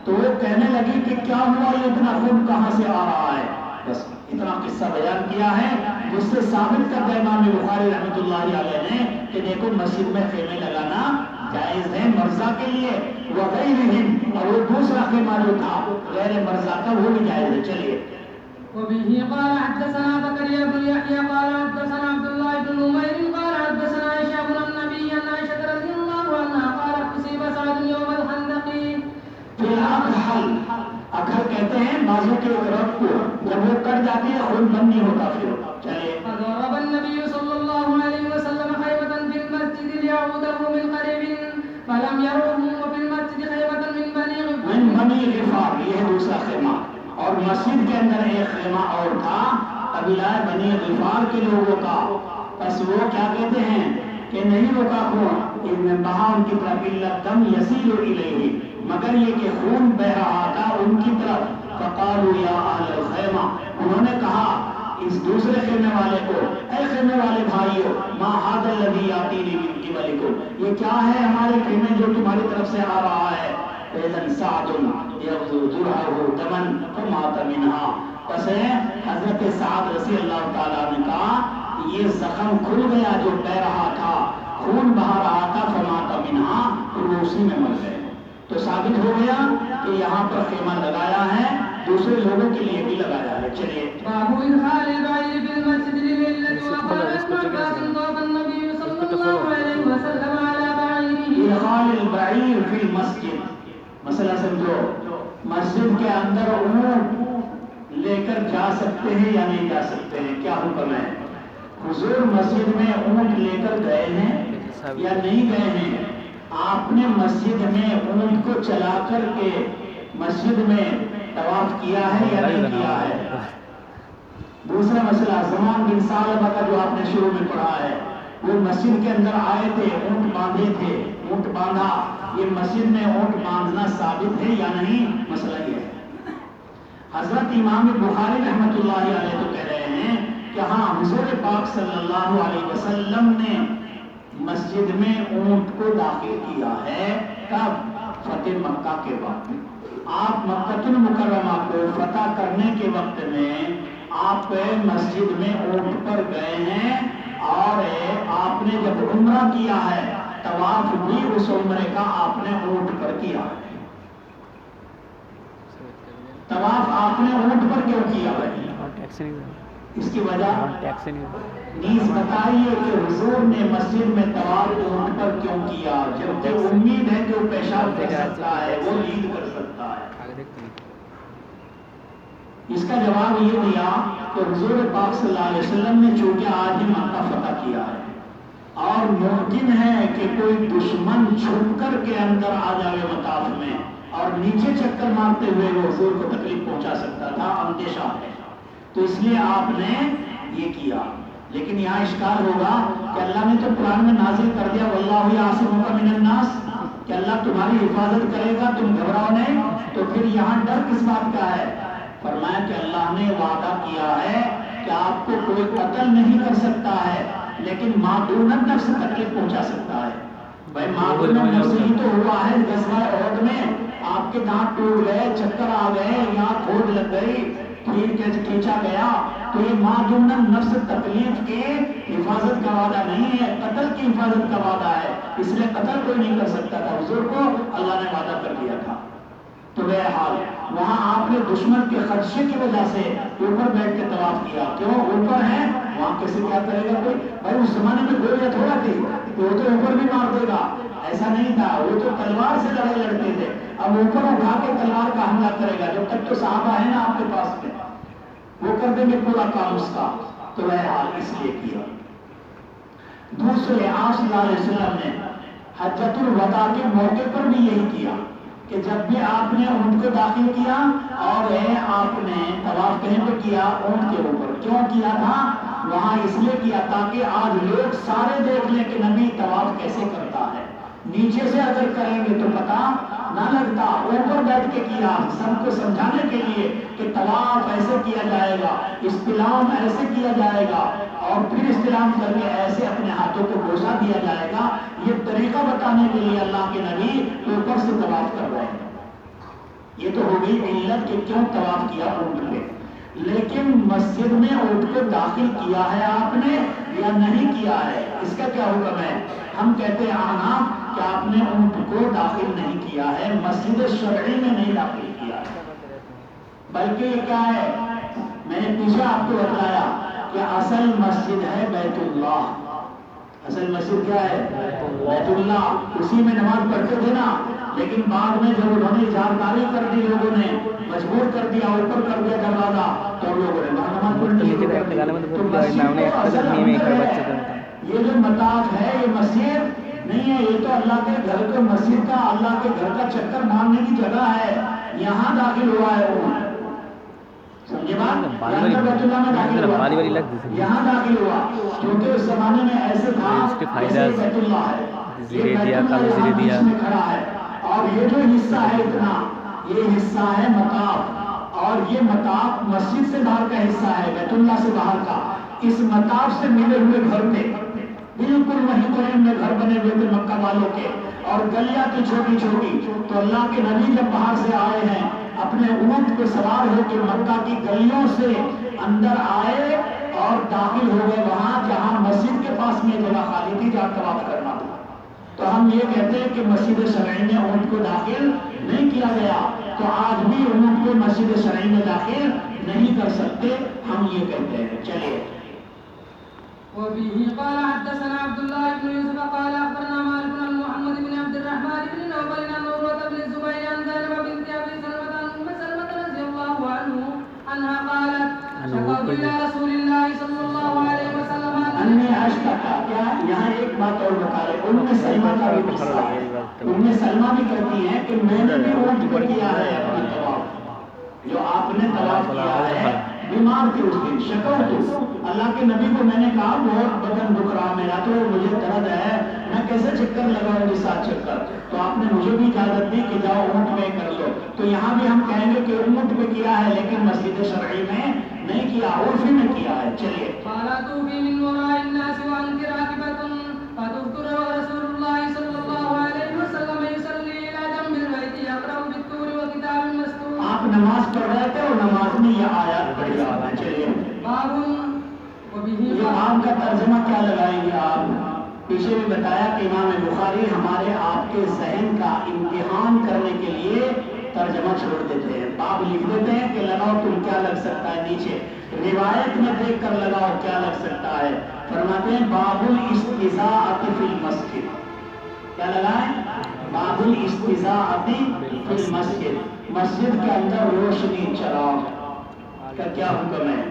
تو وہ کہنے لگی کہ کیا ہوا، یہ اتنا خون کہاں سے آ رہا ہے؟ بس اتنا قصہ بیان کیا ہے جس سے ثابت کر دیا امام بخاری رحمۃ اللہ علیہ نے کہ دیکھو مسجد میں خیمے لگانا جائز ہے مرزا کے لیے، وغیرہم، اور وہ دوسرا خیمہ جو تھا غیر مرزا کا وہ بھی جائز ہے. چلیے. وبه قال حدثنا زكريا بن يحيى قال حدثنا عبد الله بن نمير قال حدثنا عائشة بن النبي أن عائشة رضي الله عنها قالت أصيب سعد يوم الخندق. اکھل کہتے ہیں بازو کے رب کو جب وہ کٹ جاتی ہے خون بند نہیں ہوتا. پھر چلیے. فضرب النبي صلى الله عليه وسلم خيمة في المسجد ليعوده من قريب فلم يروه، وفي المسجد خيمة من بني غفار، یہ ہے دوسرا خیمہ. اور مسجد کے اندر ایک خیمہ اور تھا قبیلہ بنی غفار کے لوگوں کا. بس وہ کیا کہتے ہیں کہ نہیں روکا خون، ابن بہا ان کی طرف الا دم یسیل الیہ، مگر یہ کہ خون بہ رہا تھا ان کی طرف. فقالوا یا اہل الخیمہ، انہوں نے کہا اس دوسرے خیمے والے کو، اے خیمے والے بھائیو، ما ھذا الذی یاتینی من قبلکم، یہ کیا ہے ہمارے خیمے جو تمہاری طرف سے آ رہا ہے؟ فإذا سعد يغزو درعه دما فمات منها. پس حضرت سعد رضی اللہ تعالیٰ نے کہا یہ زخم کھل گیا جو بہ رہا تھا، خون بہا رہا تھا، فمات منها، پھر وہ اسی میں مر گئے. تو ثابت ہو گیا کہ یہاں پر خیمہ لگایا ہے، دوسرے لوگوں کے لیے بھی لگایا ہے. چلیے. باب ادخال البعير في المسجد لليلة. وقال ابن عباس طاف النبي صلى الله عليه وسلم على بعيره. ادخال البعير في المسجد، مسئلہ سمجھو، مسجد کے اندر اونٹ لے کر جا سکتے ہیں یا نہیں جا سکتے ہیں؟ کیا حکم ہے؟ حضور مسجد میں اونٹ لے کر گئے ہیں یا نہیں گئے ہیں؟ آپ نے مسجد میں اونٹ کو چلا کر کے مسجد میں طواف کیا ہے یا نہیں کیا ہے؟ دوسرا مسئلہ زمان بن ثعلبہ کا جو آپ نے شروع میں پڑھا ہے، وہ مسجد کے اندر آئے تھے، اونٹ باندھے تھے، اونٹ باندھا. یہ مسجد میں اونٹ باندھنا ثابت ہے یا نہیں؟ مسئلہ یہ ہے. حضرت امام بخاری رحمۃ اللہ علیہ تو کہہ رہے ہیں کہ ہاں حضور پاک صلی اللہ علیہ وسلم نے مسجد میں اونٹ کو داخل کیا ہے. کب؟ فتح مکہ کے وقت. آپ مکہ المکرمہ کو فتح کرنے کے وقت میں آپ مسجد میں اونٹ پر گئے ہیں اور آپ نے جب عمرہ کیا ہے طواف بھی اس عمرے کا آپ نے اونٹ پر کیا ہے. طواف آپ نے اونٹ پر کیوں کیا ہے؟ اس کی وجہ نیز بتائیے کہ حضور نے مسجد میں طواف اونٹ پر کیوں کیا؟ جبکہ امید ہے کہ وہ پیشاب کر سکتا ہے، وہ عید کر سکتا ہے. اس کا جواب یہ دیا کہ حضور پاک صلی اللہ علیہ وسلم نے چونکہ آج ہی مکہ فتح کیا ہے اور ممکن ہے کہ کوئی دشمن چھپ کر کے اندر آ جائے مطاف میں اور نیچے چکر مارتے ہوئے وہ حضور کو تکلیف پہنچا سکتا تھا، اندیشہ ہے. تو اس لیے آپ نے یہ کیا. لیکن یہاں اشکال ہوگا کہ اللہ نے تو قرآن میں نازل کر دیا واللہ یعصمک من الناس، کہ اللہ تمہاری حفاظت کرے گا، تم گھبراؤ نہیں. تو پھر یہاں ڈر کس بات کا ہے؟ فرمایا کہ اللہ نے وعدہ کیا ہے کہ آپ کو کوئی قتل نہیں کر سکتا ہے لیکن معدوم نفس تکلیف پہنچا سکتا ہے. بھائی معدوم نفس ہی تو ہوا ہے غزوہ احد میں. آپ کے دانت ٹوٹ گئے، چکر آ گئے، یہاں کھوج لگ گئی، کھینچا گیا، تو یہ معجوناً نفس تکلیف کے حفاظت کا وعدہ نہیں ہے، قتل کی حفاظت کا وعدہ ہے، اس لیے قتل کوئی نہیں کر سکتا تھا، حضور کو اللہ نے وعدہ کر دیا تھا۔ تو بہرحال وہاں آپ نے دشمن کے خدشے کی وجہ سے اوپر بیٹھ کے طواف کیا، کیوں اوپر ہے وہاں کیسے کیا کرے گا کوئی؟ بھائی اس زمانے میں گولیاں تھوڑا تھی، وہ تو اوپر بھی مار دے گا، ایسا نہیں تھا، وہ تو تلوار سے لڑائی لڑتے تھے، اب اوپر اٹھا کے تلوار کا حملہ کرے گا، جب تک تو صحابہ ہے نا آپ کے پاس میں، وہ کر دیں گے پورا کام اس کا، تو بہرحال اس لیے کیا۔ دوسرے آپ صلی اللہ علیہ وسلم نے حجۃ الوداع کے موقع پر بھی یہی کیا کہ جب بھی آپ نے اونٹ کو داخل کیا اور آپ نے طواف کہیں پہ کیا؟ اونٹ کے اوپر۔ کیوں کیا تھا؟ وہاں اس لیے کیا تاکہ آج لوگ سارے دیکھ لیں کہ نبی طواف کیسے کرتا ہے، نیچے سے اگر کریں گے تو پتہ نہ لگتا، اوپر بیٹھ کے کیا سب کو سمجھانے کے لیے کہ طواف ایسے کیا جائے گا، استلام ایسے کیا جائے گا، اور پھر استلام کر کے ایسے اپنے ہاتھوں کو بوسہ دیا جائے گا، یہ طریقہ بتانے کے لیے اللہ کے نبی اوپر سے طواف کر رہے ہیں۔ یہ تو ہو گئی علت کہ کیوں طواف کیا اونٹ پہ، لیکن مسجد میں اونٹ کو داخل کیا ہے آپ نے یا نہیں کیا ہے، اس کا کیا حکم ہے؟ ہم کہتے ہیں احناف کہ آپ نے اونٹ کو داخل نہیں کیا ہے، مسجد شرعی میں نہیں داخل کیا ہے، بلکہ یہ کیا ہے، میں نے پیچھے آپ کو بتلایا کہ اصل مسجد ہے بیت اللہ، اصل مسجد کیا ہے؟ بیت اللہ، اسی میں نماز پڑھتے تھے نا، لیکن بعد میں جب انہوں نے اجارتاری کر دی، لوگوں نے مجبور کر دیا، اوپر کر دیا دروازہ، تو لوگوں نے وہاں نماز پڑھنے شروع کر دی۔ تو مسجد کو اصل یہ جو مطاف ہے یہ مسجد نہیں ہے، یہ تو اللہ کے گھر کو، مسجد کا اللہ کے گھر کا چکر مارنے کی جگہ ہے، یہاں داخل ہوا ہے وہ، سمجھے بات؟ بیت اللہ میں داخل ہوا، یہاں داخل ہوا، کیونکہ اس زمانے میں ایسے تھا جیسے بیت اللہ ہے، یہ بیت اللہ یہاں بیچ میں کھڑا ہے، اور یہ جو حصہ ہے اتنا، یہ حصہ ہے مطاف، اور یہ مطاف مسجد سے باہر کا حصہ ہے، بیت اللہ سے باہر کا، اس مطاف سے ملے ہوئے گھر میں بالکل وہیں قریب میں گھر بنے ہوئے تھے مکہ والوں کے، اور گلیاں تھی چھوٹی چھوٹی، تو اللہ کے نبی جب باہر سے آئے ہیں اپنے اونٹ پہ سوار ہو کے مکہ کی گلیوں سے اندر آئے اور داخل ہو گئے وہاں جہاں مسجد کے پاس میں جگہ خالی تھی جہاں طواف کرنا تھا۔ تو ہم یہ کہتے ہیں کہ مسجد شرعی میں اونٹ کو داخل نہیں کیا گیا، تو آج بھی اونٹ کو مسجد شرعی میں داخل نہیں کر سکتے، ہم یہ کہتے ہیں۔ چلیے وبه قال حدثنا عبد الله بن يوسف قال اخبرنا مالك عن محمد بن عبد الرحمن بن نوفل عن عروة بن الزبير عن زينب بنت ابي سلمة عن ام سلمة رضي الله عنها قالت شكوت الى رسول الله صلى الله عليه وسلم انی اشتکا، کیا یہاں ایک بات اور بتا رہے، ام سلمہ کا بھی قصہ ہے، ام سلمہ بھی کہتی ہیں کہ میں نے بھی اونٹ پہ کیا ہے اپنا طواف، جو آپ نے طواف کیا ہے، بیمار تھی اس دن، شکوت، اللہ کے نبی کو میں نے کہا بہت بدن دکھ رہا میرا، تو مجھے درد ہے، میں کیسے چکر لگاؤں گی 7 چکر، تو آپ نے مجھے بھی اجازت دی کہ جاؤ اونٹ میں کر لو، تو یہاں بھی ہم کہیں گے کہ اونٹ پہ کیا ہے لیکن مسجد شرعی میں نہیں کیا، عرفی میں کیا ہے۔ چلیے آپ نماز پڑھ رہے تھے اور نماز میں یہ آیات پڑھی آپ نے، چلیے یہ آپ کا ترجمہ کیا لگائیں گے آپ؟ پیچھے بھی بتایا کہ امام بخاری ہمارے آپ کے ذہن کا امتحان کرنے کے لیے ترجمہ چھوڑ دیتے ہیں، باب لکھ دیتے ہیں کہ لگاؤ تم کیا لگ سکتا ہے، نیچے روایت میں دیکھ کر لگاؤ کیا لگ سکتا ہے، فرماتے ہیں باب الاستضاءۃ فی المسجد، کیا لگائیں؟ باب الاستضاءۃ فی المسجد، مسجد کے اندر روشنی چراغ کا کیا حکم ہے؟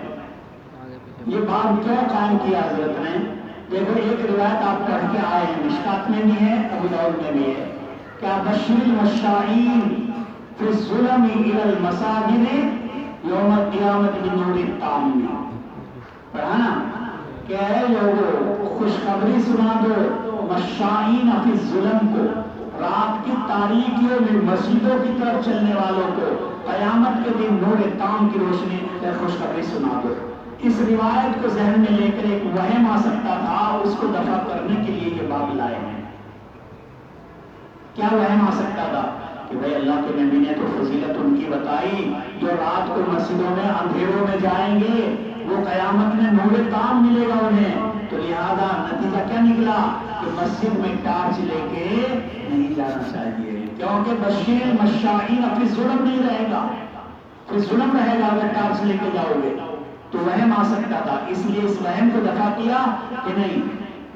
یہ باب کیوں قائم کیا حضرت نے؟ دیکھو ایک روایت آپ پڑھ کے آئے ہیں، مشکات میں بھی ہے، ابو داؤد میں بھی ہے، کیا بشر المشائین فی الظلم الی المساجد یوم القیامت بنور التام، پڑھا نا؟ کہ اے لوگوں خوشخبری سنا دو مشائین فی الظلم کو، رات کی تاریکیوں میں مسجدوں کی طرف چلنے والوں کو قیامت کے دن نور تام کی روشنی خوشخبری سنا دو۔ اس روایت کو ذہن میں لے کر ایک وہم آ سکتا تھا، اس کو دفع کرنے کے لیے یہ باب لائے ہیں۔ کیا وہم آ سکتا تھا کہ بھائی اللہ کے نبی نے تو فضیلت ان کی بتائی، جو رات کو مسجدوں میں اندھیروں میں جائیں گے وہ قیامت میں نور تام ملے گا انہیں۔ تو لہذا نتیجہ کیا نکلا کہ مسجد میں ٹارچ لے کے نہیں جانا چاہیے، کیونکہ بشیر مشائین پھر ظلم نہیں رہے گا، پھر ظلم رہے گا اگر ٹارچ لے کے جاؤ گے تو وہم آ سکتا تھا۔ اس لیے اس وہم کو دفع کیا کہ نہیں،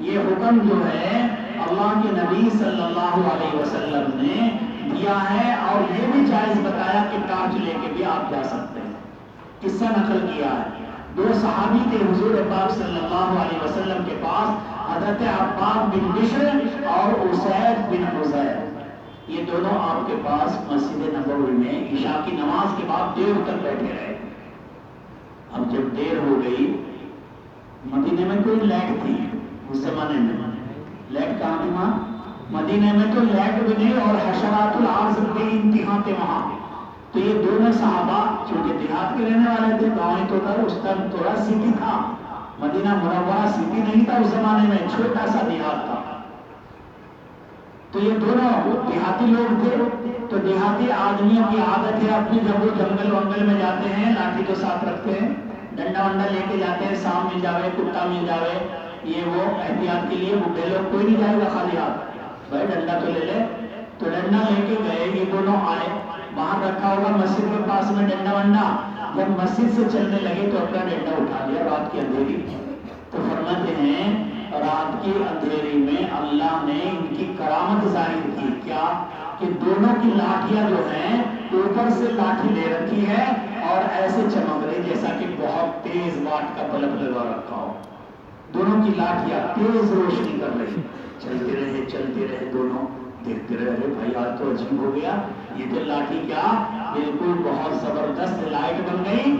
یہ حکم جو ہے اللہ کے نبی صلی اللہ علیہ وسلم نے دیا ہے، اور یہ بھی جائز بتایا کہ ٹارچ لے کے بھی آپ جا سکتے ہیں۔ قصہ نقل کیا ہے، دو صحابی تھے حضور پاک صلی اللہ علیہ وسلم کے پاس، حضرت عباد بن بشر اور اسید بن حذیر، یہ دونوں آپ کے پاس مسجد نبوی میں عشاء کی نماز کے بعد دیر تک بیٹھے رہے۔ اب جب دیر ہو گئی، مدینے میں کوئی لائٹ تھی اس زمانے میں، لائٹ کہاں تھی وہاں؟ مدینے میں تو لائٹ بھی نہیں، اور حشرات الارض بے انتہا تھے وہاں۔ تو یہ دونوں صحابہ چونکہ دیہات کے رہنے والے تھے، گاؤں تو تھا، اس ٹائم تھوڑا سٹی تھا، مدینہ منورہ سٹی نہیں تھا اس زمانے میں، چھوٹا سا دیہات تھا۔ تو یہ دونوں دیہاتی لوگ تھے، تو دیہاتی آدمیوں کی عادت ہے اپنی، جب وہ جنگل ونگل میں جاتے ہیں لاٹھی تو ساتھ رکھتے ہیں، ڈنڈا ونڈا لے کے جاتے ہیں، سانپ مل جاوے کتا مل جاوے، یہ وہ احتیاط کے لیے بڈھے لوگ، کوئی نہیں جائے گا خالی ہاتھ، بھائی ڈنڈا تو لے لے۔ تو ڈنڈا لے کے گئے، یہ دونوں آئے، باہر رکھا ہوگا مسجد کے پاس میں ڈنڈا ونڈا، جب مسجد سے چلنے لگے تو اپنا ڈنڈا اٹھا لیا، رات کی اندھیری۔ تو فرماتے ہیں رات کی اندھیری میں اللہ نے ان کی کرامت ظاہر کی، کیا کہ دونوں کی لاٹھیاں جو ہیں اوپر سے لاٹھی لے رکھی ہے اور ایسے چمک رہی جیسا کہ بہت تیز واٹ کا بلب لگا رکھا ہو، دونوں کی لاٹھیاں تیز روشنی کر رہی، چلتے رہے دونوں، دیکھتے رہے، بھائی آج تو عجیب ہو گیا، یہ تو لاٹھی کیا بالکل بہت زبردست لائٹ بن گئی۔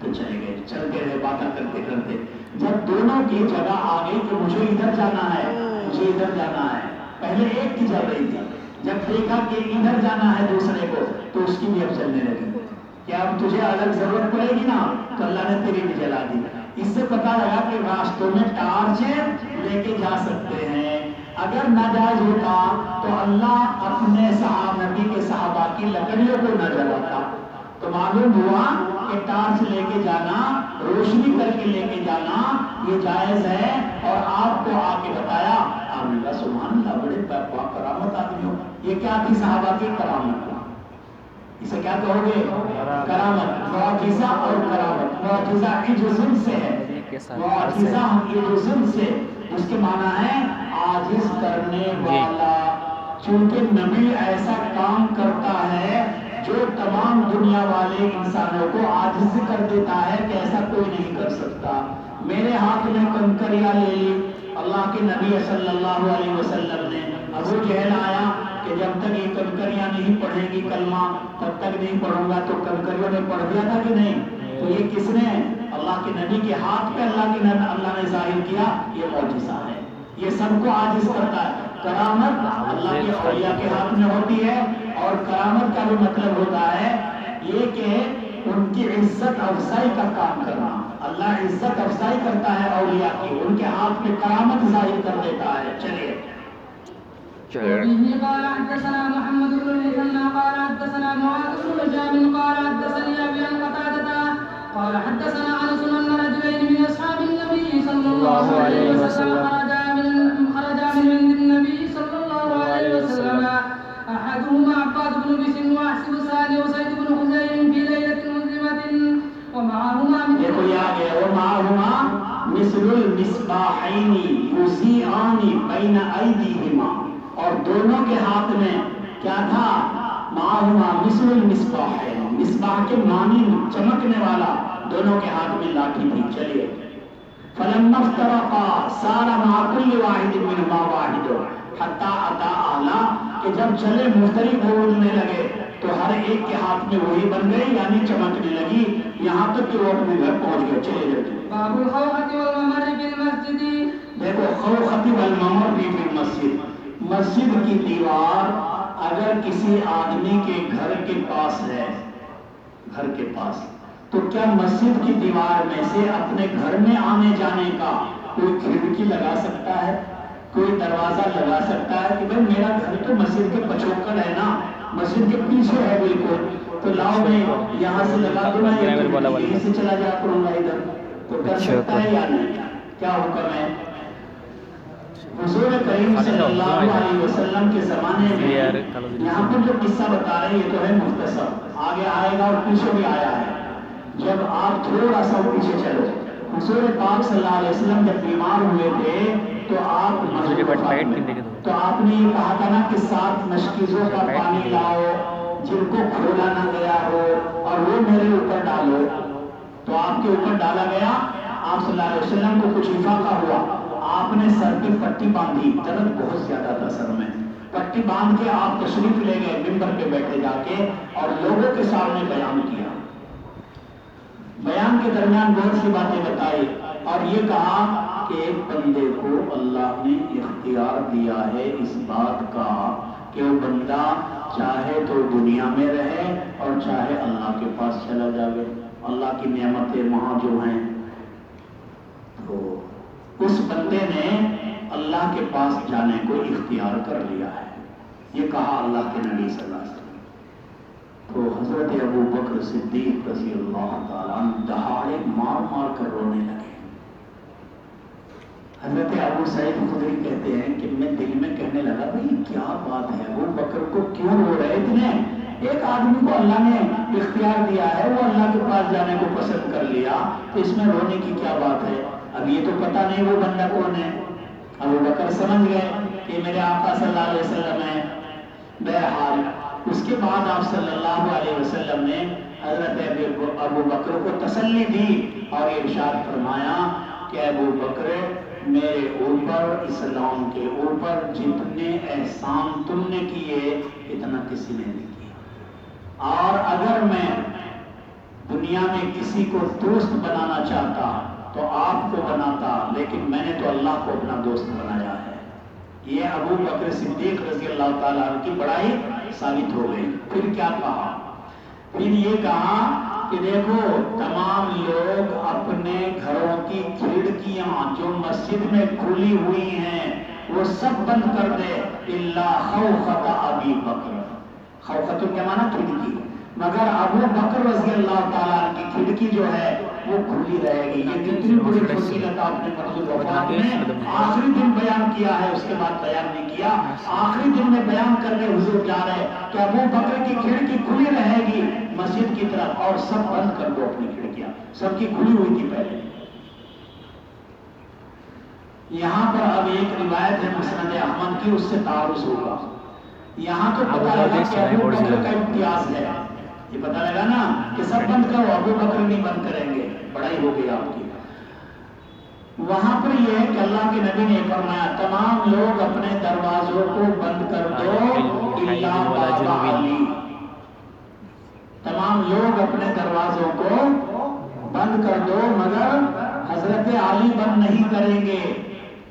تو چلے گئے، چلتے رہے باتیں کرتے کرتے، جب دونوں کی جگہ آ گئی کہ مجھے ادھر جانا ہے، مجھے ادھر جانا ہے، پہلے ایک کی چل رہی تھی، جب دیکھا کہ ادھر جانا ہے دوسرے کو تو اس کی بھی اب چلنے لگی، کہ اب تجھے الگ ضرورت پڑے گی نا، تو اللہ نے تیری بھی جلا دی۔ اس سے پتہ لگا کہ راستوں میں ٹارچ لے کے جا سکتے ہیں، اگر ناجائز ہوتا تو اللہ اپنے نبی کے صحابہ کی لکڑیوں کو نہ جلاتا۔ تو معلوم ہوا کہ ٹارچ لے کے جانا، روشنی کر کے لے کے جانا یہ جائز ہے، اور آپ کو آ کے بتایا، آپ نے کہا سبحان اللہ، بڑے کرامت آدمی ہو۔ یہ کیا تھی صحابہ کی کرامت؟ اسے کیا کہو گے؟ کرامت، معجزہ اور کرامت۔ معجزہ عجز سے ہے، معجزہ عجز سے، اس کے معنی ہے عاجز کرنے والا، چونکہ نبی ایسا کام کرتا ہے جو تمام دنیا والے انسانوں کو عاجز کر دیتا ہے کہ ایسا کوئی نہیں کر سکتا۔ میرے ہاتھ میں کنکریاں لے لی، اللہ کے نبی صلی اللہ علیہ وسلم نے، ابو جہل آیا کہ جب تک یہ کنکریاں نہیں پڑھے گی کلمہ تب تک نہیں پڑھوں گا، تو کنکریوں نے پڑھ دیا تھا کہ نہیں؟ تو یہ کس نے؟ اللہ کے نبی کے ہاتھ پہ اللہ نے ظاہر کیا، یہ معجزہ ہے، یہ سب کو عاجز کرتا ہے۔ کرامت اللہ کے اولیاء کے ہاتھ میں ہوتی ہے، اور کرامت کا بھی مطلب ہوتا ہے یہ کہ ان کی عزت افزائی کا کام کرنا۔ اللہ عزت افزائی کرتا ہے اولیاء کی، ان کے ہاتھ میں کرامت ظاہر کر دیتا ہے۔ چلیے وبه قال حدثنا محمد بن المثنى قال حدثنا معاذ بن هشام قال حدثني ابي عن قتادة قال حدثنا انس ان رجلين من اصحاب النبي صلى الله عليه وسلم خرجا من عند النبي صلى الله عليه وسلم، احدهما عباد بن بشر واحسب الثاني وسيد بن حذير في ليلة مظلمة ومعهما مثل المصباحين يضيئان بين ايديهما، اور دونوں کے ہاتھ میں کیا تھا؟ معہما مثل المصباحین، مصباح کے مانی چمکنے والا، دونوں کے ہاتھ میں لاٹھی تھی۔ چلیے فلما افترقا صار مع كل واحد منهما واحد حتى اتى اعلى، کہ جب چلے مختلف ہونے لگے تو ہر ایک کے ہاتھ میں وہی بن گئی، یعنی چمکنے لگی، یہاں تک کہ وہ اپنے گھر پہنچ گئے۔ چلے جاتے باب الخوخة والممر في المسجد۔ دیکھو خوخة والممر في المسجد، مسجد کی دیوار اگر کسی آدمی کے گھر کے پاس ہے، گھر کے پاس، تو کیا مسجد کی دیوار میں سے اپنے گھر میں آنے جانے کا کوئی کھڑکی لگا سکتا ہے، کوئی دروازہ لگا سکتا ہے کہ بھئی میرا گھر تو مسجد کے پچھوکڑ ہے نا، مسجد کے پیچھے ہے بالکل، تو لاؤ میں یہاں سے لگا دوں میں یہیں سے چلا جا کروں گا ادھر، تو کر سکتا ہے یا نہیں؟ کیا حکم ہے؟ حضور کریم صلی اللہ علیہ وسلم کے زمانے میں یہاں پر جو قصہ بتا رہے ہیں یہ تو ہے مختصر، آگے آئے گا اور پیچھے بھی آیا ہے۔ جب آپ تھوڑا سا پیچھے چلو، حضور پاک صلی اللہ علیہ وسلم جب بیمار ہوئے تھے تو آپ تو آپ نے یہ کہا تھا نا کہ 7 مشکیزوں کا پانی لاؤ جن کو کھولا نہ گیا ہو اور وہ میرے اوپر ڈالو، تو آپ کے اوپر ڈالا گیا۔ آپ صلی اللہ علیہ وسلم کو کچھ افاقہ ہوا، آپ نے سر پہ پٹی باندھی، درد بہت زیادہ تھا سر میں، پٹی باندھ کے آپ تشریف لے گئے منبر پہ بیٹھے جا کے اور لوگوں کے سامنے بیان کیا۔ بیان کے درمیان بہت سی باتیں بتائی اور یہ کہا کہ ایک بندے کو اللہ نے اختیار دیا ہے اس بات کا کہ وہ بندہ چاہے تو دنیا میں رہے اور چاہے اللہ کے پاس چلا جائے، اللہ کی نعمتیں وہاں جو ہیں، تو اس بندے نے اللہ کے پاس جانے کو اختیار کر لیا ہے، یہ کہا اللہ کے نبی صلی اللہ علیہ وسلم۔ تو حضرت ابو بکر صدیق رضی اللہ تعالیٰ عنہ دہاڑے مار مار کر رونے لگے۔ حضرت ابو سعید خدری کہتے ہیں کہ میں دل میں کہنے لگا بھئی کیا بات ہے، ابو بکر کو کیوں رو رہے اتنے؟ ایک آدمی کو اللہ نے اختیار دیا ہے، وہ اللہ کے پاس جانے کو پسند کر لیا، تو اس میں رونے کی کیا بات ہے؟ اب یہ تو پتہ نہیں وہ بندہ کون ہے۔ ابو بکر سمجھ گئے کہ میرے آقا صلی اللہ علیہ وسلم ہے۔ بہرحال اس کے بعد آپ صلی اللہ علیہ وسلم نے حضرت ابو بکر کو تسلی دی اور ارشاد فرمایا کہ ابو بکر میرے اوپر، اسلام کے اوپر جتنے احسان تم نے کیے اتنا کسی نے نہیں کیا، اور اگر میں دنیا میں کسی کو دوست بنانا چاہتا تو آپ کو بناتا، لیکن میں نے تو اللہ کو اپنا دوست بنایا ہے۔ یہ ابو بکر صدیق رضی اللہ تعالیٰ عنہ کی بڑائی ثابت ہو گئی۔ پھر کیا کہا؟ پھر یہ کہا کہ دیکھو تمام لوگ اپنے گھروں کی کھڑکیاں جو مسجد میں کھلی ہوئی ہیں وہ سب بند کر دے، الا خوخۃ ابی بکر، خوخۃ کیا معنی؟ کھڑکی، مگر ابو بکر رضی اللہ تعالیٰ عنہ کی کھڑکی جو ہے وہ کھلی رہے گی۔ یہ کتنی بڑی فضیلت آپ نے مرض وفات میں آخری دن بیان کیا ہے، اس کے بعد بیان نہیں کیا۔ آخری دن میں بیان کرنے حضور جا رہے کہ ابو بکر کی کھڑکی کھلی رہے گی مسجد کی طرف، اور سب بند کر دو اپنی کھڑکیاں، سب کی کھلی ہوئی تھی پہلے۔ یہاں پر اب ایک روایت ہے مسند احمد کی، اس سے تعارض ہوگا۔ یہاں تو پتہ لگا کہ ابو بکر کا امتیاز ہے، یہ پتہ لگا نا کہ سب بند کرو، ابو بکر نہیں بند کریں گے، بڑائی ہو گئی آپ کی۔ وہاں پر یہ ہے کہ اللہ کے نبی نے فرمایا تمام لوگ اپنے دروازوں کو بند کر دو الا باب علی، تمام لوگ اپنے دروازوں کو بند کر دو مگر حضرت علی بند نہیں کریں گے۔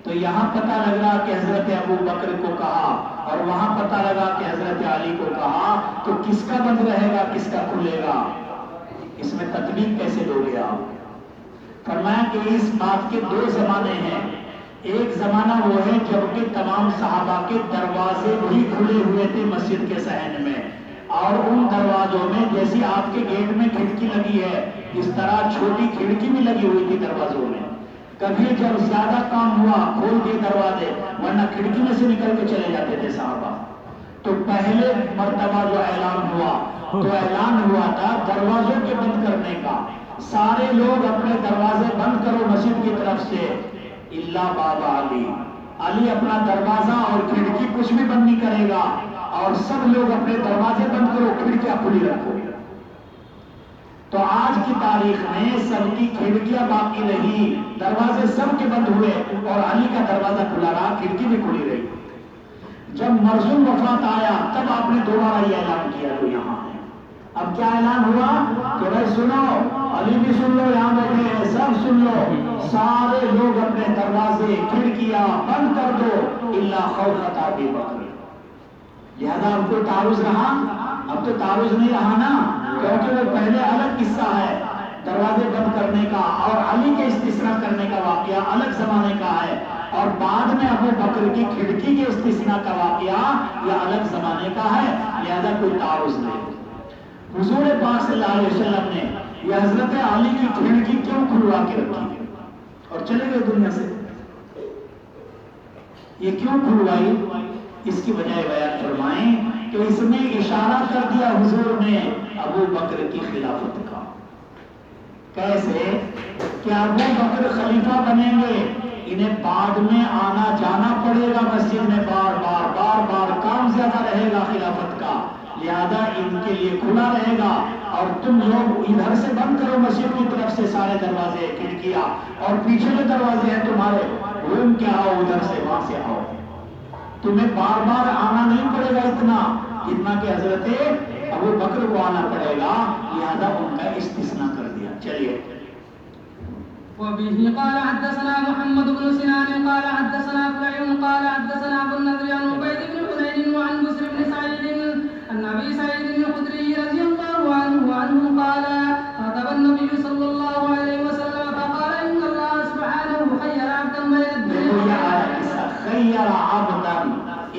تو یہاں پتہ لگ رہا کہ حضرت ابو بکر کو کہا اور وہاں پتہ لگا کہ حضرت علی کو کہا، تو کس کا بند رہے گا کس کا کھلے گا؟ اس میں تطبیق کیسے دو گے آپ؟ فرمایا کہ اس بات کے 2 زمانے ہیں۔ ایک زمانہ وہ ہے جبکہ تمام صحابہ کے دروازے بھی کھلے ہوئے تھے مسجد کے صحن میں، اور ان دروازوں میں جیسی آپ کے گیٹ میں کھڑکی لگی ہے اس طرح چھوٹی کھڑکی بھی لگی ہوئی تھی دروازوں میں۔ کبھی جب زیادہ کام ہوا کھول دیے دروازے، ورنہ کھڑکی میں سے نکل کے چلے جاتے تھے صحابہ۔ تو پہلے مرتبہ جو اعلان ہوا تو اعلان ہوا تھا دروازوں کے بند کرنے کا، سارے لوگ اپنے دروازے بند کرو مسجد کی طرف سے الا باب علی، علی اپنا دروازہ اور کھڑکی کچھ بھی بند نہیں کرے گا، اور سب لوگ اپنے دروازے بند کرو کھڑکیاں کھلی رکھو۔ تو آج کی تاریخ میں سب کی کھڑکیاں باقی رہی، دروازے سب کے بند ہوئے اور علی کا دروازہ کھلا رہا، کھڑکی بھی کھلی رہی۔ جب مرض الوفات آیا تب آپ نے دوبارہ یہ اعلان کیا جو یہاں ہے۔ اب کیا اعلان ہوا کہ بھائی سنو، علی بھی سن لو، یہاں بیٹھے ہیں سب سن لو، سارے لوگ اپنے دروازے کھڑکیاں بند کر دو الا خوخۃ ابی بکر۔ لہذا اب کوئی تعارض رہا؟ اب تو تعارض نہیں رہا نا، کیونکہ وہ پہلے الگ قصہ ہے دروازے بند کرنے کا اور علی کے استثناء کرنے کا واقعہ الگ زمانے کا ہے، اور بعد میں ابو بکر بکر کی کھڑکی کے استثناء کا واقعہ یہ الگ زمانے کا ہے، لہذا کوئی تعارض نہیں۔ حضور پاک صلی اللہ علیہ وسلم نے یہ حضرت علی کی کھڑکی کیوں کھلوا کے رکھی اور چلے گئے دنیا سے؟ یہ کیوں کھلوائی؟ اس کی وجہ بیان فرمائیں کہ اس میں اشارہ کر دیا حضور نے ابو بکر کی خلافت کا۔ کیسے کہ ابو بکر خلیفہ بنیں گے، انہیں بعد میں آنا جانا پڑے گا مسجد میں، بار بار کام زیادہ رہے گا خلافت کا، لہذا ان کے لیے کھلا رہے گا، اور تم لوگ ادھر سے بند کرو مسجد کی طرف سے سارے دروازے کھڑکیاں، اور پیچھے جو دروازے ہیں تمہارے روم کے آؤ، ادھر سے وہاں سے آؤ، تمہیں بار آنا نہیں پڑے گا اتنا کہ حضرت ابو بکر کو آنا پڑے گا، لہذا ان کا استثناء کر دیا۔ چلیے وبه قال حدثنا محمد بن سنان قال حدثنا فليح قال حدثنا ابو النضر عن عبيد بن حنين وعن بسر بن سعيد عن ابي سعيد الخدري رضي الله عنه قال خطب النبي صلى الله عليه وسلم فقال ان الله سبحانه خير عبدا بين الدنيا خیر عبدا،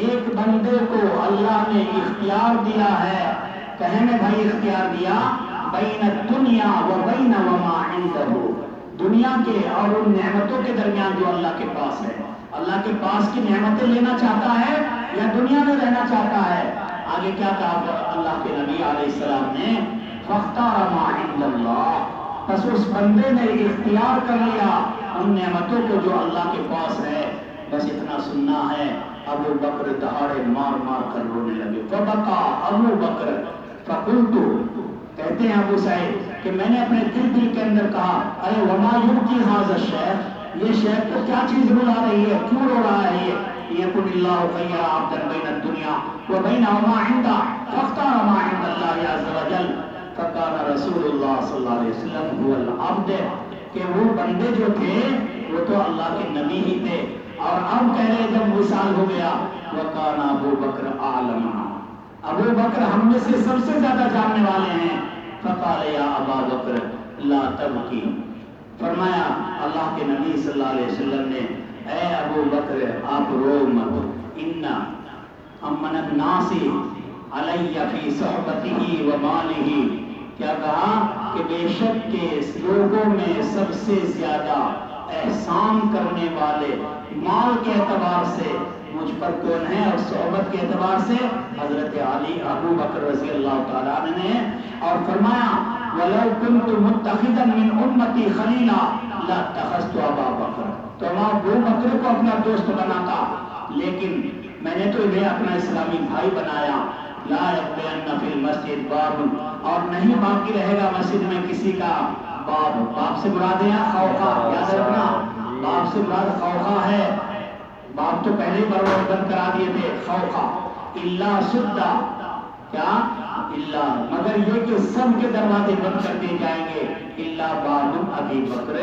ایک بندے کو اللہ نے اختیار دیا ہے، کہیں میں بھائی اختیار دیا، بین الدنیا و بین وما عنده، دنیا کے اور ان نعمتوں کے درمیان جو اللہ کے پاس ہے۔ اللہ کے پاس کی نعمتیں لینا چاہتا ہے یا دنیا میں رہنا چاہتا ہے؟ آگے کیا کہا اللہ کے نبی علیہ السلام نے؟ فاختار ما عند اللہ، پس اس بندے نے اختیار کر لیا ان نعمتوں کو جو اللہ کے پاس ہے۔ بس اتنا سننا ہے، ابو بکر دہاڑے مار کر رونے لگے۔ فبکا ابو بکر فقلت، کہتے ہیں ابو سعید کہ میں نے اپنے دل کے اندر کہا، ارے وما یبکی ھذا الشیخ، یہ شیخ کو کیا چیز رلا رہی ہے، کیوں رو رہا ہے یہ؟ یکن اللہ خیر عبدا بین الدنیا و بین وما عنده فاختار ما عند اللہ عز وجل فکان رسول اللہ صلی اللہ علیہ وسلم هو العبد، کہ وہ بندے جو تھے وہ تو اللہ کے نبی ہی تھے، اور اب کہہ رہے جب وصال ہو گیا، وکان ابو بکر اعلمنا، ابو بکر ہم میں سے سب سے زیادہ جاننے والے ہیں۔ فقال یا ابا بکر لا تبکی، فرمایا اللہ کے نبی صلی اللہ علیہ وسلم نے، اے ابو بکر آپ رو مت، ان امن الناس علی فی صحبتہ و مالہ، کیا کہا کہ بے شک کے لوگوں میں سب سے زیادہ احسان کرنے والے مال کے اعتبار سے مجھ پر کون ہے، اور صحبت کے اعتبار سے حضرت علی ابو بکر رضی اللہ تعالیٰ عنہ نے۔ اور فرمایا وَلَوْ كُنْتُ مُتَّخِذًا مِّنْ أُمَّتِي خَلِيلًا لَاتَّخَذْتُ أَبَا بَكْرَ، تو میں ابو بکر کو اپنا دوست بناتا، لیکن میں نے تو انہیں اپنا اسلامی بھائی بنایا۔ لا يبقين فی المسجد باب، اور نہیں باقی رہے گا مسجد میں کسی کا باب، باپ سے مراد ہے خوخہ، یاد رکھنا باپ سے مراد خوخہ ہے، باپ تو پہلے ہی بند کرا دیے تھے، خوخہ الا سدہ، کیا الا مگر یہ کہ سب کے دروازے بند کر دیے جائیں گے، الا باب ابی بکر،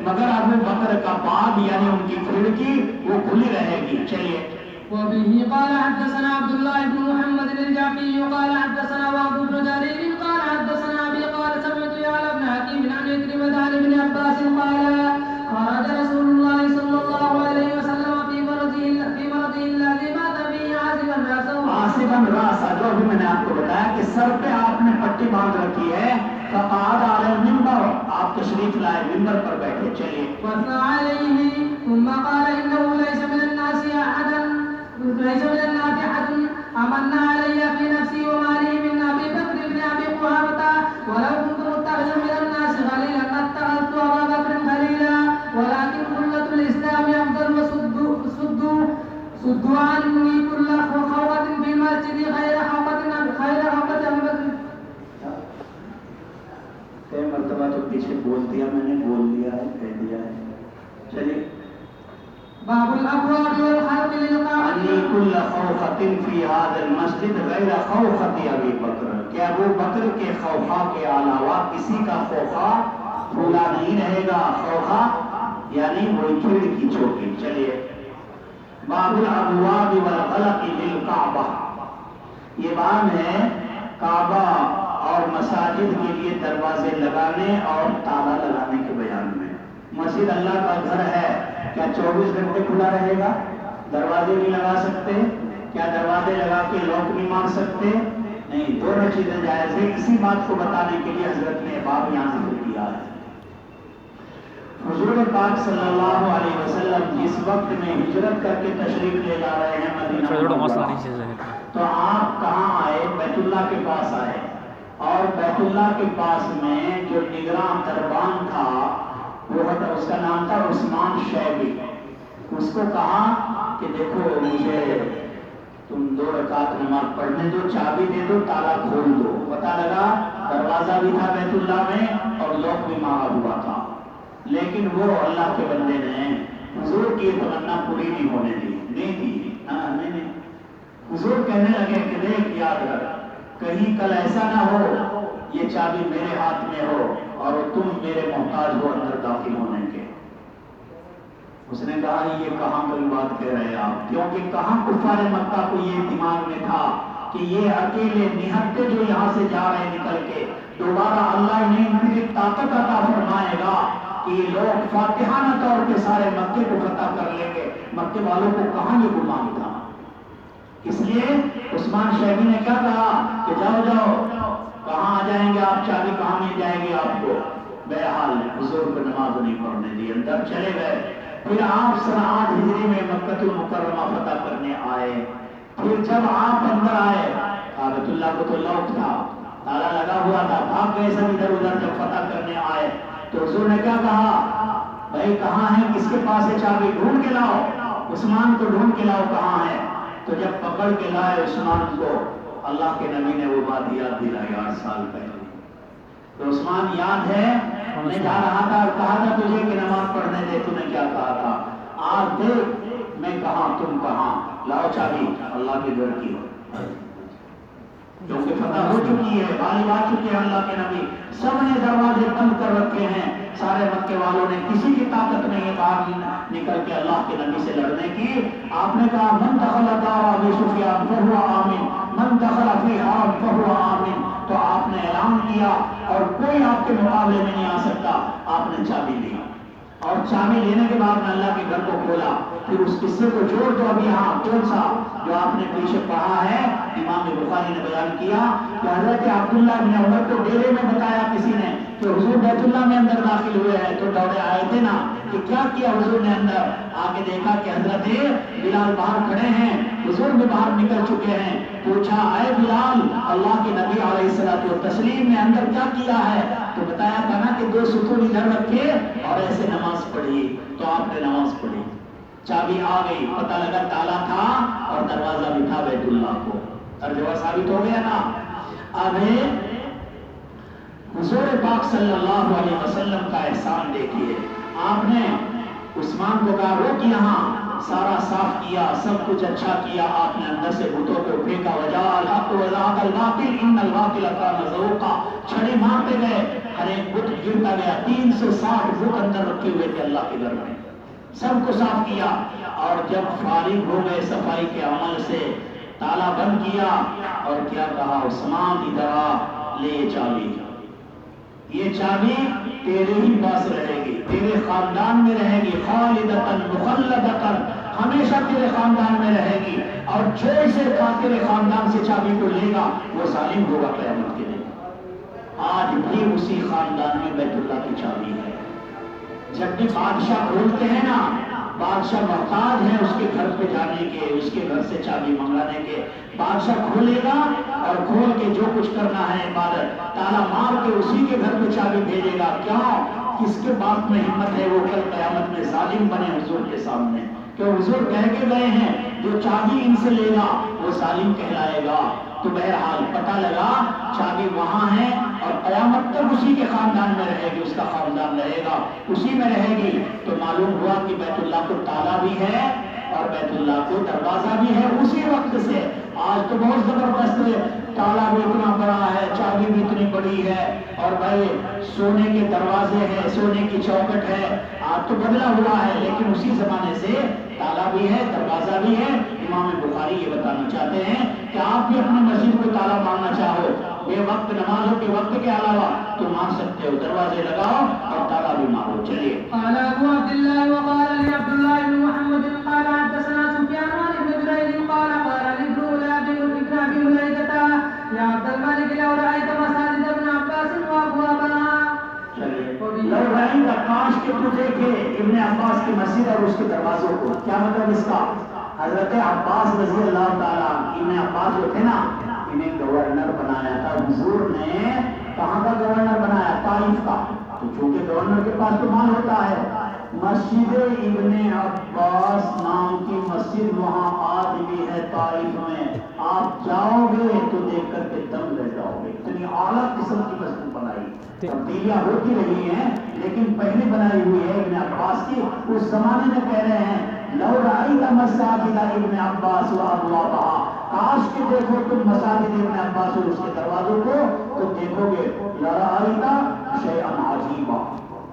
مگر ابو بکر کا باب یعنی ان کی کھڑکی وہ کھلی رہے گی۔ چلیے وبه قال حدثنا عبد الله بن محمد الجعفي قال حدثنا وابو بن جرير قال حدثنا ابي قال سمعت يعلى بن حكيم عن عكرمة عن ابن عباس قال خرج رسول الله صلى الله عليه وسلم في مرضه الذي مات فيه عاصبا راسا، جو بھی میں نے آپ کو بتایا کہ سر پہ آپ نے پٹی باندھ رکھی ہے، فقعد علی المنبر، آپ تشریف لائے ممبر پر بیٹھے۔ چلیے وثنى عليه ثم قال انه ليس من الناس احد امن علي في نفسي ومالي من ابي بكر بن ابي قحافة، ولو كنت متخذا من الناس خليلا لاتخذت ابا بكر خليلا، ولكن خلة الاسلام افضل، وصدوا عني كل خوخة في المسجد خير خوخة ابي بكر۔ کئی مرتبہ تو پیچھے بول دیا میں نے، بول دیا ہے، کہہ دیا ہے۔ چلیے باب الابواب والخلق للقاعدين انی کل خوخۃ فی هذا المسجد غیر خوخۃ ابی بکر، کہ ابو بکر کے خوخہ کے علاوہ کسی کا خوخہ کھلا نہیں رہے گا، خوخہ یعنی وہی کھڑکی چھوٹی۔ چلیے باب الابواب والخلق للکعبہ، یہ باب ہے کعبہ اور مساجد کے لیے دروازے لگانے اور تالا لگانے کے بیان میں۔ مسجد اللہ کا گھر ہے، کیا 24 گھنٹے کھلا رہے گا؟ دروازے نہیں لگا سکتے؟ کیا دروازے لگا کے لوک نہیں مار سکتے؟ نہیں، دونوں چیزیں جائز ہیں۔ اسی بات کو بتانے کے لیے حضرت نے باب یہاں ذکر کیا ہے۔ حضور پاک صلی اللہ علیہ وسلم جس وقت میں ہجرت کر کے تشریف لے جا رہے ہیں مدینہ منورہ، تو آپ کہاں آئے؟ بیت اللہ کے پاس آئے، اور بیت اللہ کے پاس میں جو نگراں دربان تھا وہ اس کا نام تھا عثمان شیبی۔ اس کو کہا کہ دیکھو مجھے تم 2 رکعت نماز پڑھنے دو، چابی دے دو، تالا کھول دو۔ پتہ لگا دروازہ بھی تھا بیت اللہ میں اور لوک بھی مارا ہوا تھا، لیکن وہ اللہ کے بندے نے حضور کی تمنا پوری نہیں ہونے دی، نہیں دی، نہیں۔ حضور کہنے لگے کہ دیکھ یاد رکھ، کہیں کل ایسا نہ ہو یہ چابی میرے ہاتھ میں ہو اور تم میرے محتاج ہو اندر داخل ہونے کے۔ اس نے کہا یہ کہاں کوئی بات کہہ رہے آپ؟ کیونکہ کہاں کفار مکہ کو یہ دماغ میں تھا کہ یہ اکیلے نہتے جو یہاں سے جا رہے نکل کے، دوبارہ اللہ انہیں اتنی طاقت عطا فرمائے گا کہ یہ لوگ فاتحانہ طور پہ سارے مکے کو فتح کر لیں گے۔ مکے والوں کو کہاں یہ گمان تھا؟ اس لیے عثمان شیبی نے کیا کہا کہ جاؤ کہاں آ جائیں گے آپ، چابی کہاں مل جائے گی آپ کو؟ بہرحال حضور کو نماز نہیں پڑھنے دی، اندر چلے گئے۔ پھر آپ سن 8 ہجری میں مکہ المکرمہ فتح کرنے آئے۔ پھر جب آپ اندر آئے، بیت اللہ کو تو لاک تھا، تالا لگا ہوا تھا، بھاگ گئے سب ادھر ادھر۔ جب فتح کرنے آئے تو حضور نے کیا کہا؟ بھائی کہاں ہے، کس کے پاس ہے چابی؟ ڈھونڈ کے لاؤ، عثمان کو ڈھونڈ کے لاؤ کہاں ہے۔ تو جب پکڑ کے لائے عثمان کو، اللہ کے نبی نے وہ بات یاد دلائی 8 سال پہلے۔ تو عثمان یاد ہے، میں جا رہا تھا اور کہا تھا تجھے کہ نماز پڑھنے دے، تو نے کیا کہا تھا؟ آج دیکھ میں کہاں تم کہاں، لاؤ چابی، اللہ کے گھر کی ہو، کیونکہ فتح ہو چکی ہے، غالب آ چکے ہیں اللہ کے نبی۔ سب نے دروازے بند کر رکھے ہیں، سارے مکے والوں نے، کسی کی طاقت نہیں ہے باہر نکل کے اللہ کے نبی سے لڑنے کی۔ آپ نے کہا من دخل دار ابی سفیان فہو آمن، من دخل فی حرم فہو آمن۔ تو آپ نے اعلان کیا اور کوئی آپ کے مقابلے میں نہیں آ سکتا۔ آپ نے چابی لی اور چابی لینے کے بعد میں اللہ کے گھر کو کھولا۔ پھر اس قصے کو جوڑ دو ابھی یہاں، کون سا جو آپ نے پیچھے پڑھا ہے، امام بخاری نے بیان کیا کہ حضرت عبداللہ بن عمر کو ڈیرے میں بتایا کسی نے کہ حضور بیت اللہ میں اندر داخل ہوئے ہیں، تو دوڑے آئے تھے نا کہ کیا کیا حضور نے؟ اندر آ کے دیکھا کہ حضرت بلال باہر کھڑے ہیں، حضور بھی باہر نکل چکے ہیں۔ پوچھا اے بلال، اللہ کے نبی علیہ الصلوۃ والتسلیم نے اندر کیا کیا ہے؟ تو بتایا تھا نا کہ 2 ستون ادھر رکھے اور ایسے نماز پڑھی۔ تو آپ نے نماز پڑھی، چابی آ گئی، پتہ لگا تالا تھا اور دروازہ بھی تھا بیت اللہ کو، ترجمہ ثابت ہو گیا نا۔ اب حضور پاک صلی اللہ علیہ وسلم کا احسان دیکھیے، آپ نے عثمان کو کہا روک یہاں، سارا صاف کیا، سب کچھ اچھا کیا، آپ نے اندر سے بتوں کو پھینکا، وجاء الحق وزهق الباطل ان الباطل كان زهوقا، چھڑے مارتے گئے، ہر ایک بت گرتا گیا۔ 360 بت اندر رکھے ہوئے تھے اللہ کے گھر میں، سب کو صاف کیا۔ اور جب فارغ ہو گئے صفائی کے عمل سے، تالا بند کیا اور کیا کہا؟ عثمان ادھر آ، لے یہ چابی، یہ چابی تیرے ہی پاس رہے گی، تیرے خاندان میں رہے گی، خالدتاً مخلدتاً، ہمیشہ تیرے خاندان میں رہے گی، اور جو اسے تیرے خاندان سے چابی کو لے گا وہ ظالم ہوگا قیامت کے دن۔ آج بھی اسی خاندان میں بیت اللہ کی چابی ہے۔ جب بھی بادشاہ کھولتے ہیں نا، بادشاہ محتاج ہے اس کے گھر پہ جانے کے، اس کے گھر سے چابی منگانے کے۔ بادشاہ کھولے گا اور کھول کے جو کچھ کرنا ہے عبادت، تالا مار کے اسی کے گھر پہ چابی بھیجے گا۔ کیوں؟ کس کے بات میں ہمت ہے وہ کل قیامت میں ظالم بنے حضور کے سامنے؟ کہ حضور کہہ کے گئے ہیں جو چابی ان سے لے گا وہ ظالم کہلائے گا۔ تو بہرحال پتہ لگا چابی وہاں ہے اور قیامت تک اسی کے خاندان میں رہے گی، اس کا خاندان رہے گا، اسی میں رہے گی۔ تو معلوم ہوا کہ بیت اللہ کو تالا بھی ہے اور بیت اللہ کو دروازہ بھی ہے اسی وقت سے۔ آج تو بہت زبردست ہے، تالا بھی اتنا بڑا ہے، چابی بھی اتنی بڑی ہے، اور بھائی سونے کے دروازے ہیں، سونے کی چوکٹ ہے۔ آج تو بدلا ہوا ہے، لیکن اسی زمانے سے تالا بھی ہے، دروازہ بھی ہے۔ امام بخاری یہ بتانا چاہتے ہیں کہ آپ بھی اپنی مسجد کو تالا مارنا چاہو، بے وقت نمازوں کے وقت کے علاوہ تو مار سکتے ہو، دروازے لگاؤ اور تالا بھی مارو۔ چلیے قال ابو عبد الله وقال لي عبد الله بن محمد قال حدثنا سفيان ابن عباس کی مسجد اور اس کے دروازوں کو. کیا مطلب اس کا؟ حضرت عباس رضی اللہ تعالیٰ، ابن عباس جو تھے نا، انہیں گورنر بنایا تھا حضور نے. کہاں کا گورنر بنایا؟ طائف کا. تو چونکہ گورنر کے پاس تو مال ہوتا ہے، مسجد ابن عباس نام کی مسجد وہاں آج بھی ہے طائف میں. آپ جاؤ گے تو دیکھ کر کے دم رہ جاؤ گے. اتنی اعلیٰ قسم کی مسجد بنائی. تبدیلیاں ہوتی رہی ہیں لیکن پہلی بنائی ہوئی ہے ابن عباس کی. اس زمانے میں کہہ رہے ہیں لو رأیت مساجد ابن عباس وابوابها، کاش کے دیکھو تم مساجد ابن عباس اور اس کے دروازوں کو تو دیکھو گے لرأیت شیئا عجیبا،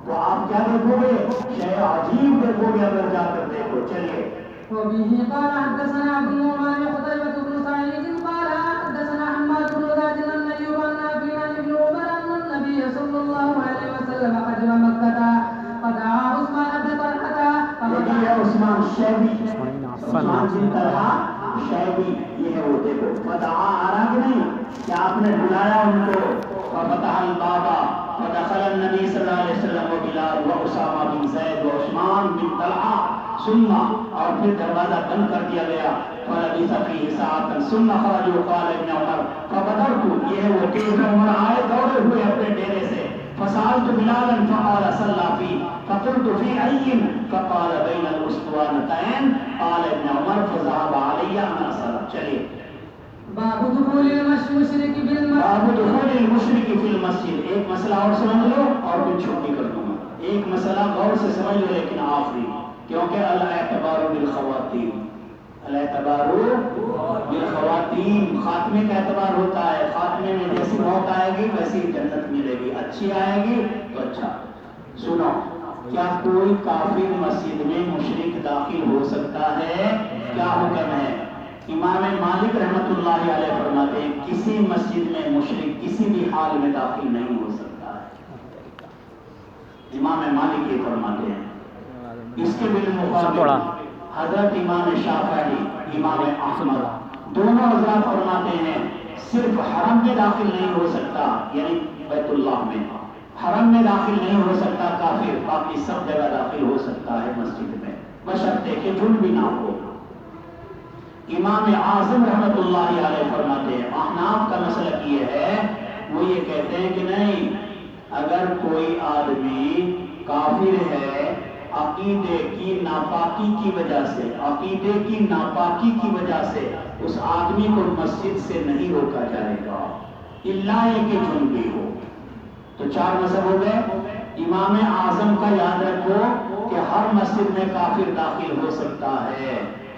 تو آپ کیا دیکھو گے؟ شیء عجیب دیکھو گے اگر جا کر دیکھو. چلیے. وبه قال حدثنا ابو النعمان قتيبة بن سعيد قال حدثنا حماد بن زيد عن ايوب عن نافع عن ابن عمر ان النبي صلى الله عليه وسلم قدم مكة فدعا عثمان بن طلحة. یہ ہے عثمان شیبی، عثمان بن طلحہ شیبی، یہ ہے وہ. دیکھو فدعا آ رہا کہ نہیں کہ آپ نے بلایا ان کو. ففتح الباب فدخل النبی صلی اللہ علیہ وسلم وبلال واسامہ بن زید وعثمان بن طلحہ ثم، اور پھر دروازہ بند کر دیا گیا. فلبث فیہ ساعۃ ثم خرجوا. قال ابن عمر فبدرت، یہ ہے وہ کہ ابن عمر آئے دوڑے ہوئے اپنے ڈیرے سے. فسألت بلالا فقال صلى فيه فقلت في أي؟ فقال بين الأسطوانتين. قال ابن عمر فذهب علي أن أصلى. چلیے. باب دخول المشرك بالمسجد. باب دخول المشرك في المسجد. ایک مسئلہ اور سمجھ لو اور پھر چھٹی کر دوں گا. ایک مسئلہ غور سے سمجھ لو لیکن آخری، کیونکہ الاعتبار بالخواتین، الاعتبار بالخواتین، خاتمے کا اعتبار ہوتا ہے. خاتمے میں جیسی موت آئے گی ویسی جنت ملے گی. اچھی آئے گی تو اچھا. سنو، کیا کوئی کافر مسجد میں مشرک داخل ہو سکتا ہے؟ کیا حکم ہے؟ امام مالک رحمۃ اللہ علیہ فرماتے ہیں کسی مسجد میں مشرک کسی بھی حال میں داخل نہیں ہو سکتا ہے. امام مالک یہ فرماتے ہیں. اس کے بالمقابل حضرت امام شافعی، امام احمد، دونوں حضرات فرماتے ہیں صرف حرم میں داخل نہیں ہو سکتا، یعنی بیت اللہ میں حرم میں داخل نہیں ہو سکتا کافر، باقی سب جگہ داخل ہو سکتا ہے مسجد میں، بشرطے کہ جھوٹ بھی نہ ہو. امام اعظم رحمۃ اللہ علیہ فرماتے ہیں احناف کا مسلک یہ ہے، وہ یہ کہتے ہیں کہ نہیں، اگر کوئی آدمی کافر ہے عقیدے کی ناپاکی کی وجہ سے، عقیدے کی ناپاکی کی وجہ سے اس آدمی کو مسجد سے نہیں روکا جائے گا الا کہ جنبی ہو. تو چار مذہب ہو گئے. امام اعظم کا یاد رکھو کہ ہر مسجد میں کافر داخل ہو سکتا ہے،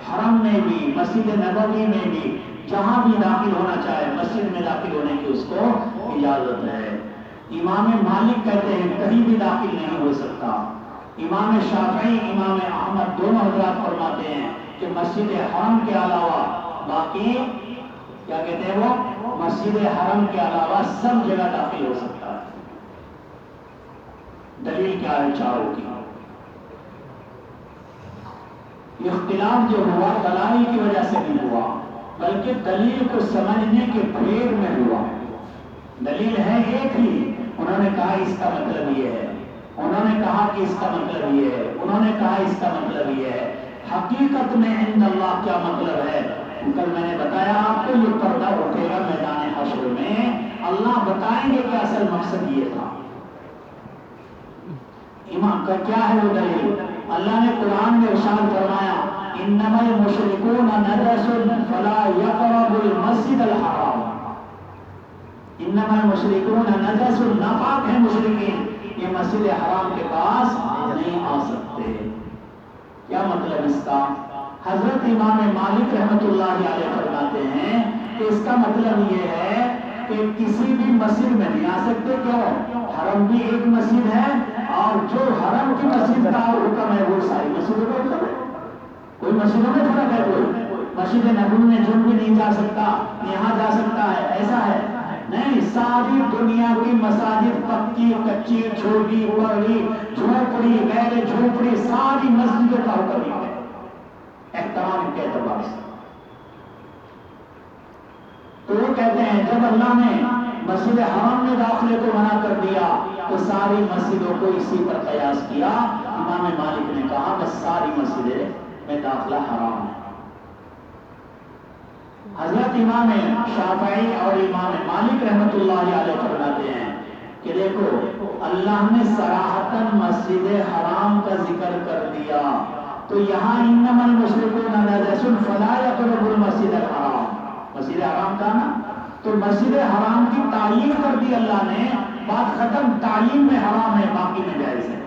حرم میں بھی، مسجد نبوی میں بھی، جہاں بھی داخل ہونا چاہے مسجد میں داخل ہونے کی اس کو اجازت ہے. امام مالک کہتے ہیں کہیں بھی داخل نہیں ہو سکتا. امام شافعی، امام احمد دونوں حضرات فرماتے ہیں کہ مسجد حرم کے علاوہ باقی کیا کہتے ہیں وہ، مسجد حرم کے علاوہ سب جگہ داخل ہو سکتا ہے. دلیل کیا ہے چاروں کی؟ اختلاف جو ہوا دلائی کی وجہ سے نہیں ہوا بلکہ دلیل کو سمجھنے کے پھیر میں ہوا. دلیل ہے ایک ہی، انہوں نے کہا اس کا مطلب یہ ہے، انہوں نے کہا کہ اس کا مطلب یہ ہے، انہوں نے کہا اس کا مطلب یہ ہے. حقیقت میں عند اللہ کیا مطلب ہے؟ کل میں نے بتایا آپ کو، یہ پردہ اٹھے گا میدان حشر میں، اللہ بتائیں گے کہ اصل مقصد یہ تھا. امام کا کیا ہے وہ دلیل؟ اللہ نے قرآن میں ارشاد فرمایا انما المشرکون نجس فلا يقربوا المسجد الحرام. انما المشرکون نجس، ناپاک ہیں مشرکین، یہ مسجد حرام کے پاس نہیں آ سکتے. کیا مطلب اس کا؟ حضرت امام مالک رحمۃ اللہ علیہ فرماتے ہیں کہ اس کا مطلب یہ ہے کہ کسی بھی مسجد میں نہیں آ سکتے. کیوں؟ حرم بھی ایک مسجد ہے اور جو حرم کی مسجد کا حکم ہے وہ ساری مسجدوں کا حکم ہے. کوئی مسجدوں میں فرق ہے؟ کوئی مسجد نبوی میں جو بھی نہیں جا سکتا یہاں جا سکتا ہے، ایسا ہے نہیں. ساری دنیا کی مساجد پکی کچی چھوٹی بڑی جھوپڑی غیر جھوپڑی ساری مسجدوں کا حکم ہے احترام کے اعتبار سے. تو وہ کہتے ہیں جب اللہ نے مسجد حرام میں داخلے کو منع کر دیا تو ساری مسجدوں کو اسی پر قیاس کیا. امام مالک نے کہا بس ساری مسجدیں میں داخلہ حرام ہے. حضرت امام شافعی اور امام مالک رحمۃ اللہ علیہ فرماتے ہیں کہ دیکھو اللہ نے صراحتاً مسجد حرام کا ذکر کر دیا تو یہاں انما المشرکون نجس فلا یقربوا المسجد الحرام، مسجد حرام کا نا، تو مسجد حرام کی تعین کر دی اللہ نے، بات ختم. تعین میں حرام ہے، باقی میں جائز ہے.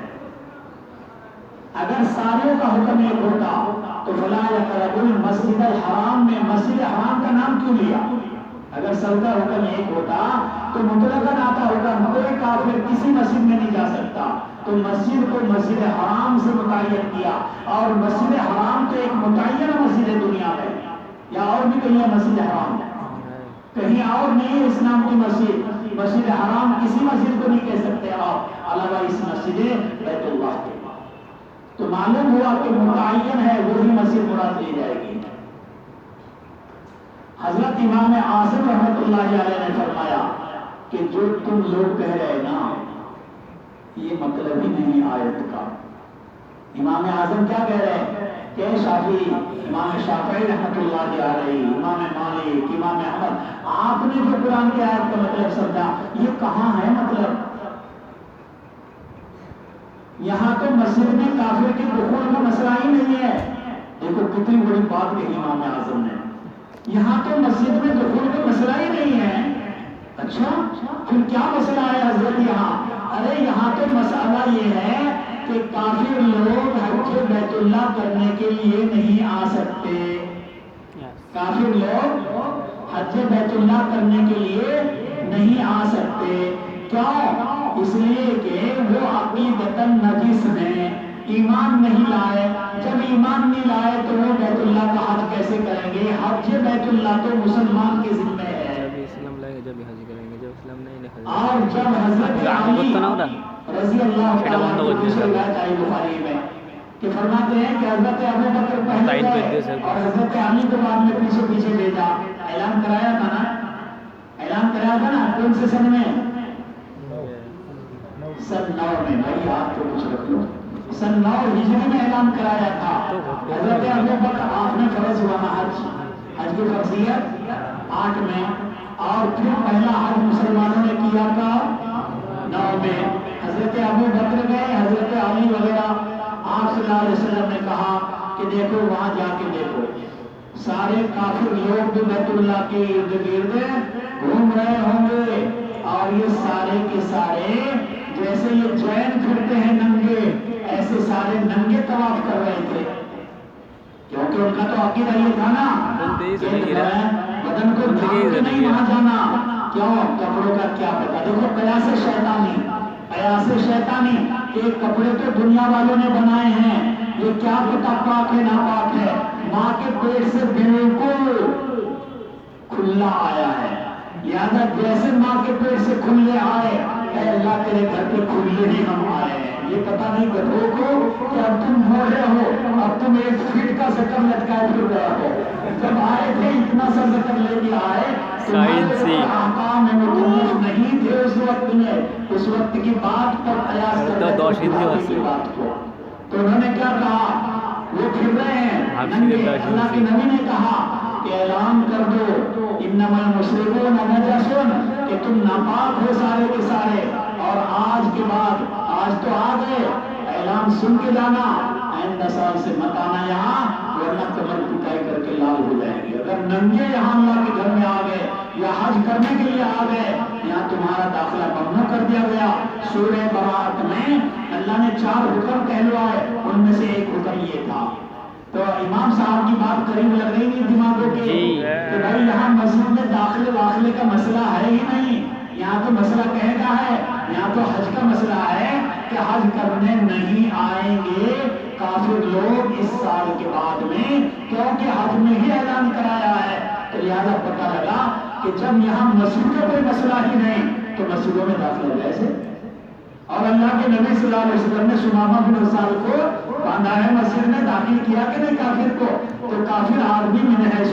اگر ساروں کا حکم ایک ہوتا تو فلا یقربوا المسجد الحرام میں مسجد حرام کا نام کیوں لیا؟ اگر سب کا حکم ایک ہوتا تو مطلقاً آتا حکم کوئی کافر کسی مسجد میں نہیں جا سکتا، تو مسجد کو مسجد حرام سے متعین کیا. اور مسجد حرام تو ایک متعینہ مسجد ہے دنیا میں، یا اور بھی کہیں مسجد حرام کہیں اور نہیں ہے اسلام کی مسجد. مسجد حرام کسی مسجد کو نہیں کہہ سکتے آپ علاوہ اس مسجد بیت اللہ کے. تو معلوم ہوا کہ متعین ہے وہی مسجد مراد لی جائے گی. حضرت امام اعظم رحمۃ اللہ علیہ نے فرمایا کہ جو تم لوگ کہہ رہے نا یہ مطلب ہی نہیں آیت کا. امام اعظم کیا کہہ رہے ہیں کہ شافعی، امام شافعی رحمۃ اللہ علیہ، امام مالک، امام احمد، آپ نے جو قرآن کی آیت کا مطلب سمجھا یہ کہاں ہے مطلب؟ یہاں تو مسجد میں کافر کے دخول کا مسئلہ ہی نہیں ہے. دیکھو کتنی بڑی بات کہی امام اعظم نے، یہاں تو مسجد میں دخول کا مسئلہ ہی نہیں ہے. اچھا پھر کیا مسئلہ ہے حضرت یہاں؟ ارے یہاں تو مسئلہ یہ ہے کہ کافر لوگ حج بیت اللہ کرنے کے لیے نہیں آ سکتے. کافر لوگ حج بیت اللہ کرنے کے لیے نہیں آ سکتے. کیوں؟ اس لیے کہ وہ عقیدتاً نجس ہیں، ایمان نہیں لائے. جب ایمان نہیں لائے تو وہ بیت اللہ کا حج کیسے کریں گے؟ حج بیت اللہ تو مسلمان کے ذمہ ہے. اور جب حضرت علی رضی اللہ تعالیٰ عنہ کی روایت آئی بخاری میں کہ فرماتے ہیں کہ حضرت ابو بکر پہلے گئے اور حضرت علی کو بعد میں پیچھے پیچھے بھیجا. اعلان کرایا تھا نا، اعلان کرایا تھا نا کون سے سن میں؟ سن 9 میں. بھائی آپ کو کچھ رکھ لو، سن 9 ہجری میں اعلان کرایا تھا. حضرت ابو بکر آپ نے فرض ہوا نا حج کی فرضیت 8 میں، اور پھر پہلا حج مسلمانوں نے کیا تھا 9 میں. حضرت ابو بکر گئے، حضرت علی وغیرہ. آپ صلی اللہ علیہ وسلم نے کہا کہ دیکھو وہاں جا کے دیکھو سارے کافر لوگ بھی بیت اللہ کے ارد گرد گھوم رہے ہوں گے، اور یہ سارے کے سارے جیسے یہ جین پھرتے ہیں ننگے، ایسے سارے ننگے طواف کر رہے تھے. کیونکہ ان کا تو عقیدہ یہ تھا نا بدن کو ڈھانپ کے نہیں وہاں جانا. کیوں؟ کپڑوں کا کیا پتا. دیکھو قیاس شیطانی، قیاس شیطانی کہ کپڑے تو دنیا والوں نے بنائے ہیں، یہ کیا پتا پاک ہے ناپاک ہے. ماں کے پیٹ سے بالکل کھلا آیا ہے، لہذا جیسے ماں کے پیٹ سے کھلے آئے، اے اللہ تیرے گھر پہ کھلے ہی ہم آئے ہیں. یہ پتا نہیں گدھوں کو کہ اب تم بوڑھے ہو، اب تم 1 فٹ کا زکر لٹکائے پھر رہے ہو. جب آئے تھے اتنا سا زکر لے کے آئے، تمہارے آقا میں مکلف نہیں تھے اس وقت میں. اس وقت کی بات پر قیاس کرنے کی بات کو تو انہوں نے کیا کہا؟ وہ پھر رہے ہیں ننگے. اللہ کے نبی نے کہا کہ اعلان کر دو انما المشرکون نجس کہ تم ناپاک ہو سارے کے سارے، اور آج کے بعد، آج تو آ گئے، اعلان سن کے جانا، آئندہ سال سے مت آنا یہاں ورنہ کمر پٹائی کر کے لال ہو جائیں گے. اگر ننگے یہاں اللہ کے گھر میں آ گئے یا حج کرنے کے لیے آ گئے، یہاں تمہارا داخلہ ممنوع کر دیا گیا. سورہ براءت میں اللہ نے 4 حکم کہلوائے، ان میں سے ایک حکم یہ تھا. تو امام صاحب کی بات قریب لگ رہی نہیں دماغوں کے کہ بھائی یہاں مسجد میں داخلے واخلے کا مسئلہ ہے ہی نہیں. یہاں تو مسئلہ کہے کا ہے، یہاں تو حج کا مسئلہ ہے کہ حج کرنے نہیں آئیں گے کافر لوگ اس سال کے بعد میں، کیونکہ حج میں ہی اعلان کرایا ہے. تو لہٰذا پتہ لگا کہ جب یہاں مسجد کا کوئی مسئلہ ہی نہیں تو مسجدوں میں داخلہ جائز ہے. اور اللہ کے نبی صلی اللہ علیہ وسلم نے سمامہ بن اسال کو باندھا ہے مسجد میں، داخل کیا کہ نہیں کافر کو؟ تو کافر آدمی من حیث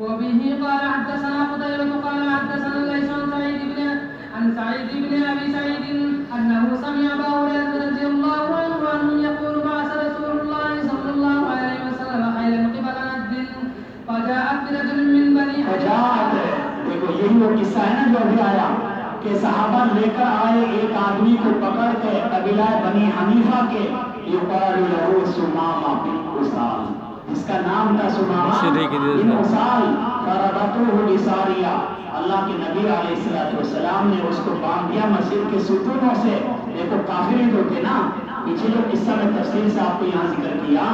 وبه قال حدثنا قتيبة قال حدثنا الليث عن سعيد بن أبي سعيد أنه سمع أبا هريرة رضي الله عنه يقول بعث رسول الله صلى الله عليه وسلم خيلا قبل نجد فجاءت برجل من بني دیکھو یہی وہ قصہ ہے نا جو ابھی آیا کہ صحابہ لے کر آئے ایک آدمی کو پکڑ کے قبیلہ بنی حنیفہ کے یقال له سمامہ بن اسال، جس کا نام تھا سمامہ بن اسال، فربطوه بساریہ، اللہ کے نبی علیہ السلام نے اس کو باندھ دیا مسجد کے ستونوں سے۔ دیکھو کافر ہی تو تھے نا، پیچھے جو قصہ میں تفصیل سے آپ کو یہاں ذکر کیا،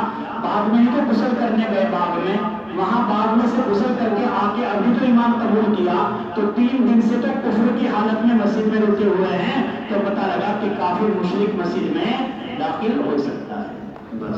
بعد میں تو غسل کرنے گئے باغ میں، وہاں باغ میں سے غسل کر کے آ کے ابھی تو ایمان قبول کیا، تو 3 دن سے تو کفر کی حالت میں مسجد میں رکے ہوئے ہیں، تو پتہ لگا کہ کافر مشرک مسجد میں داخل ہو سکتا ہے۔ بس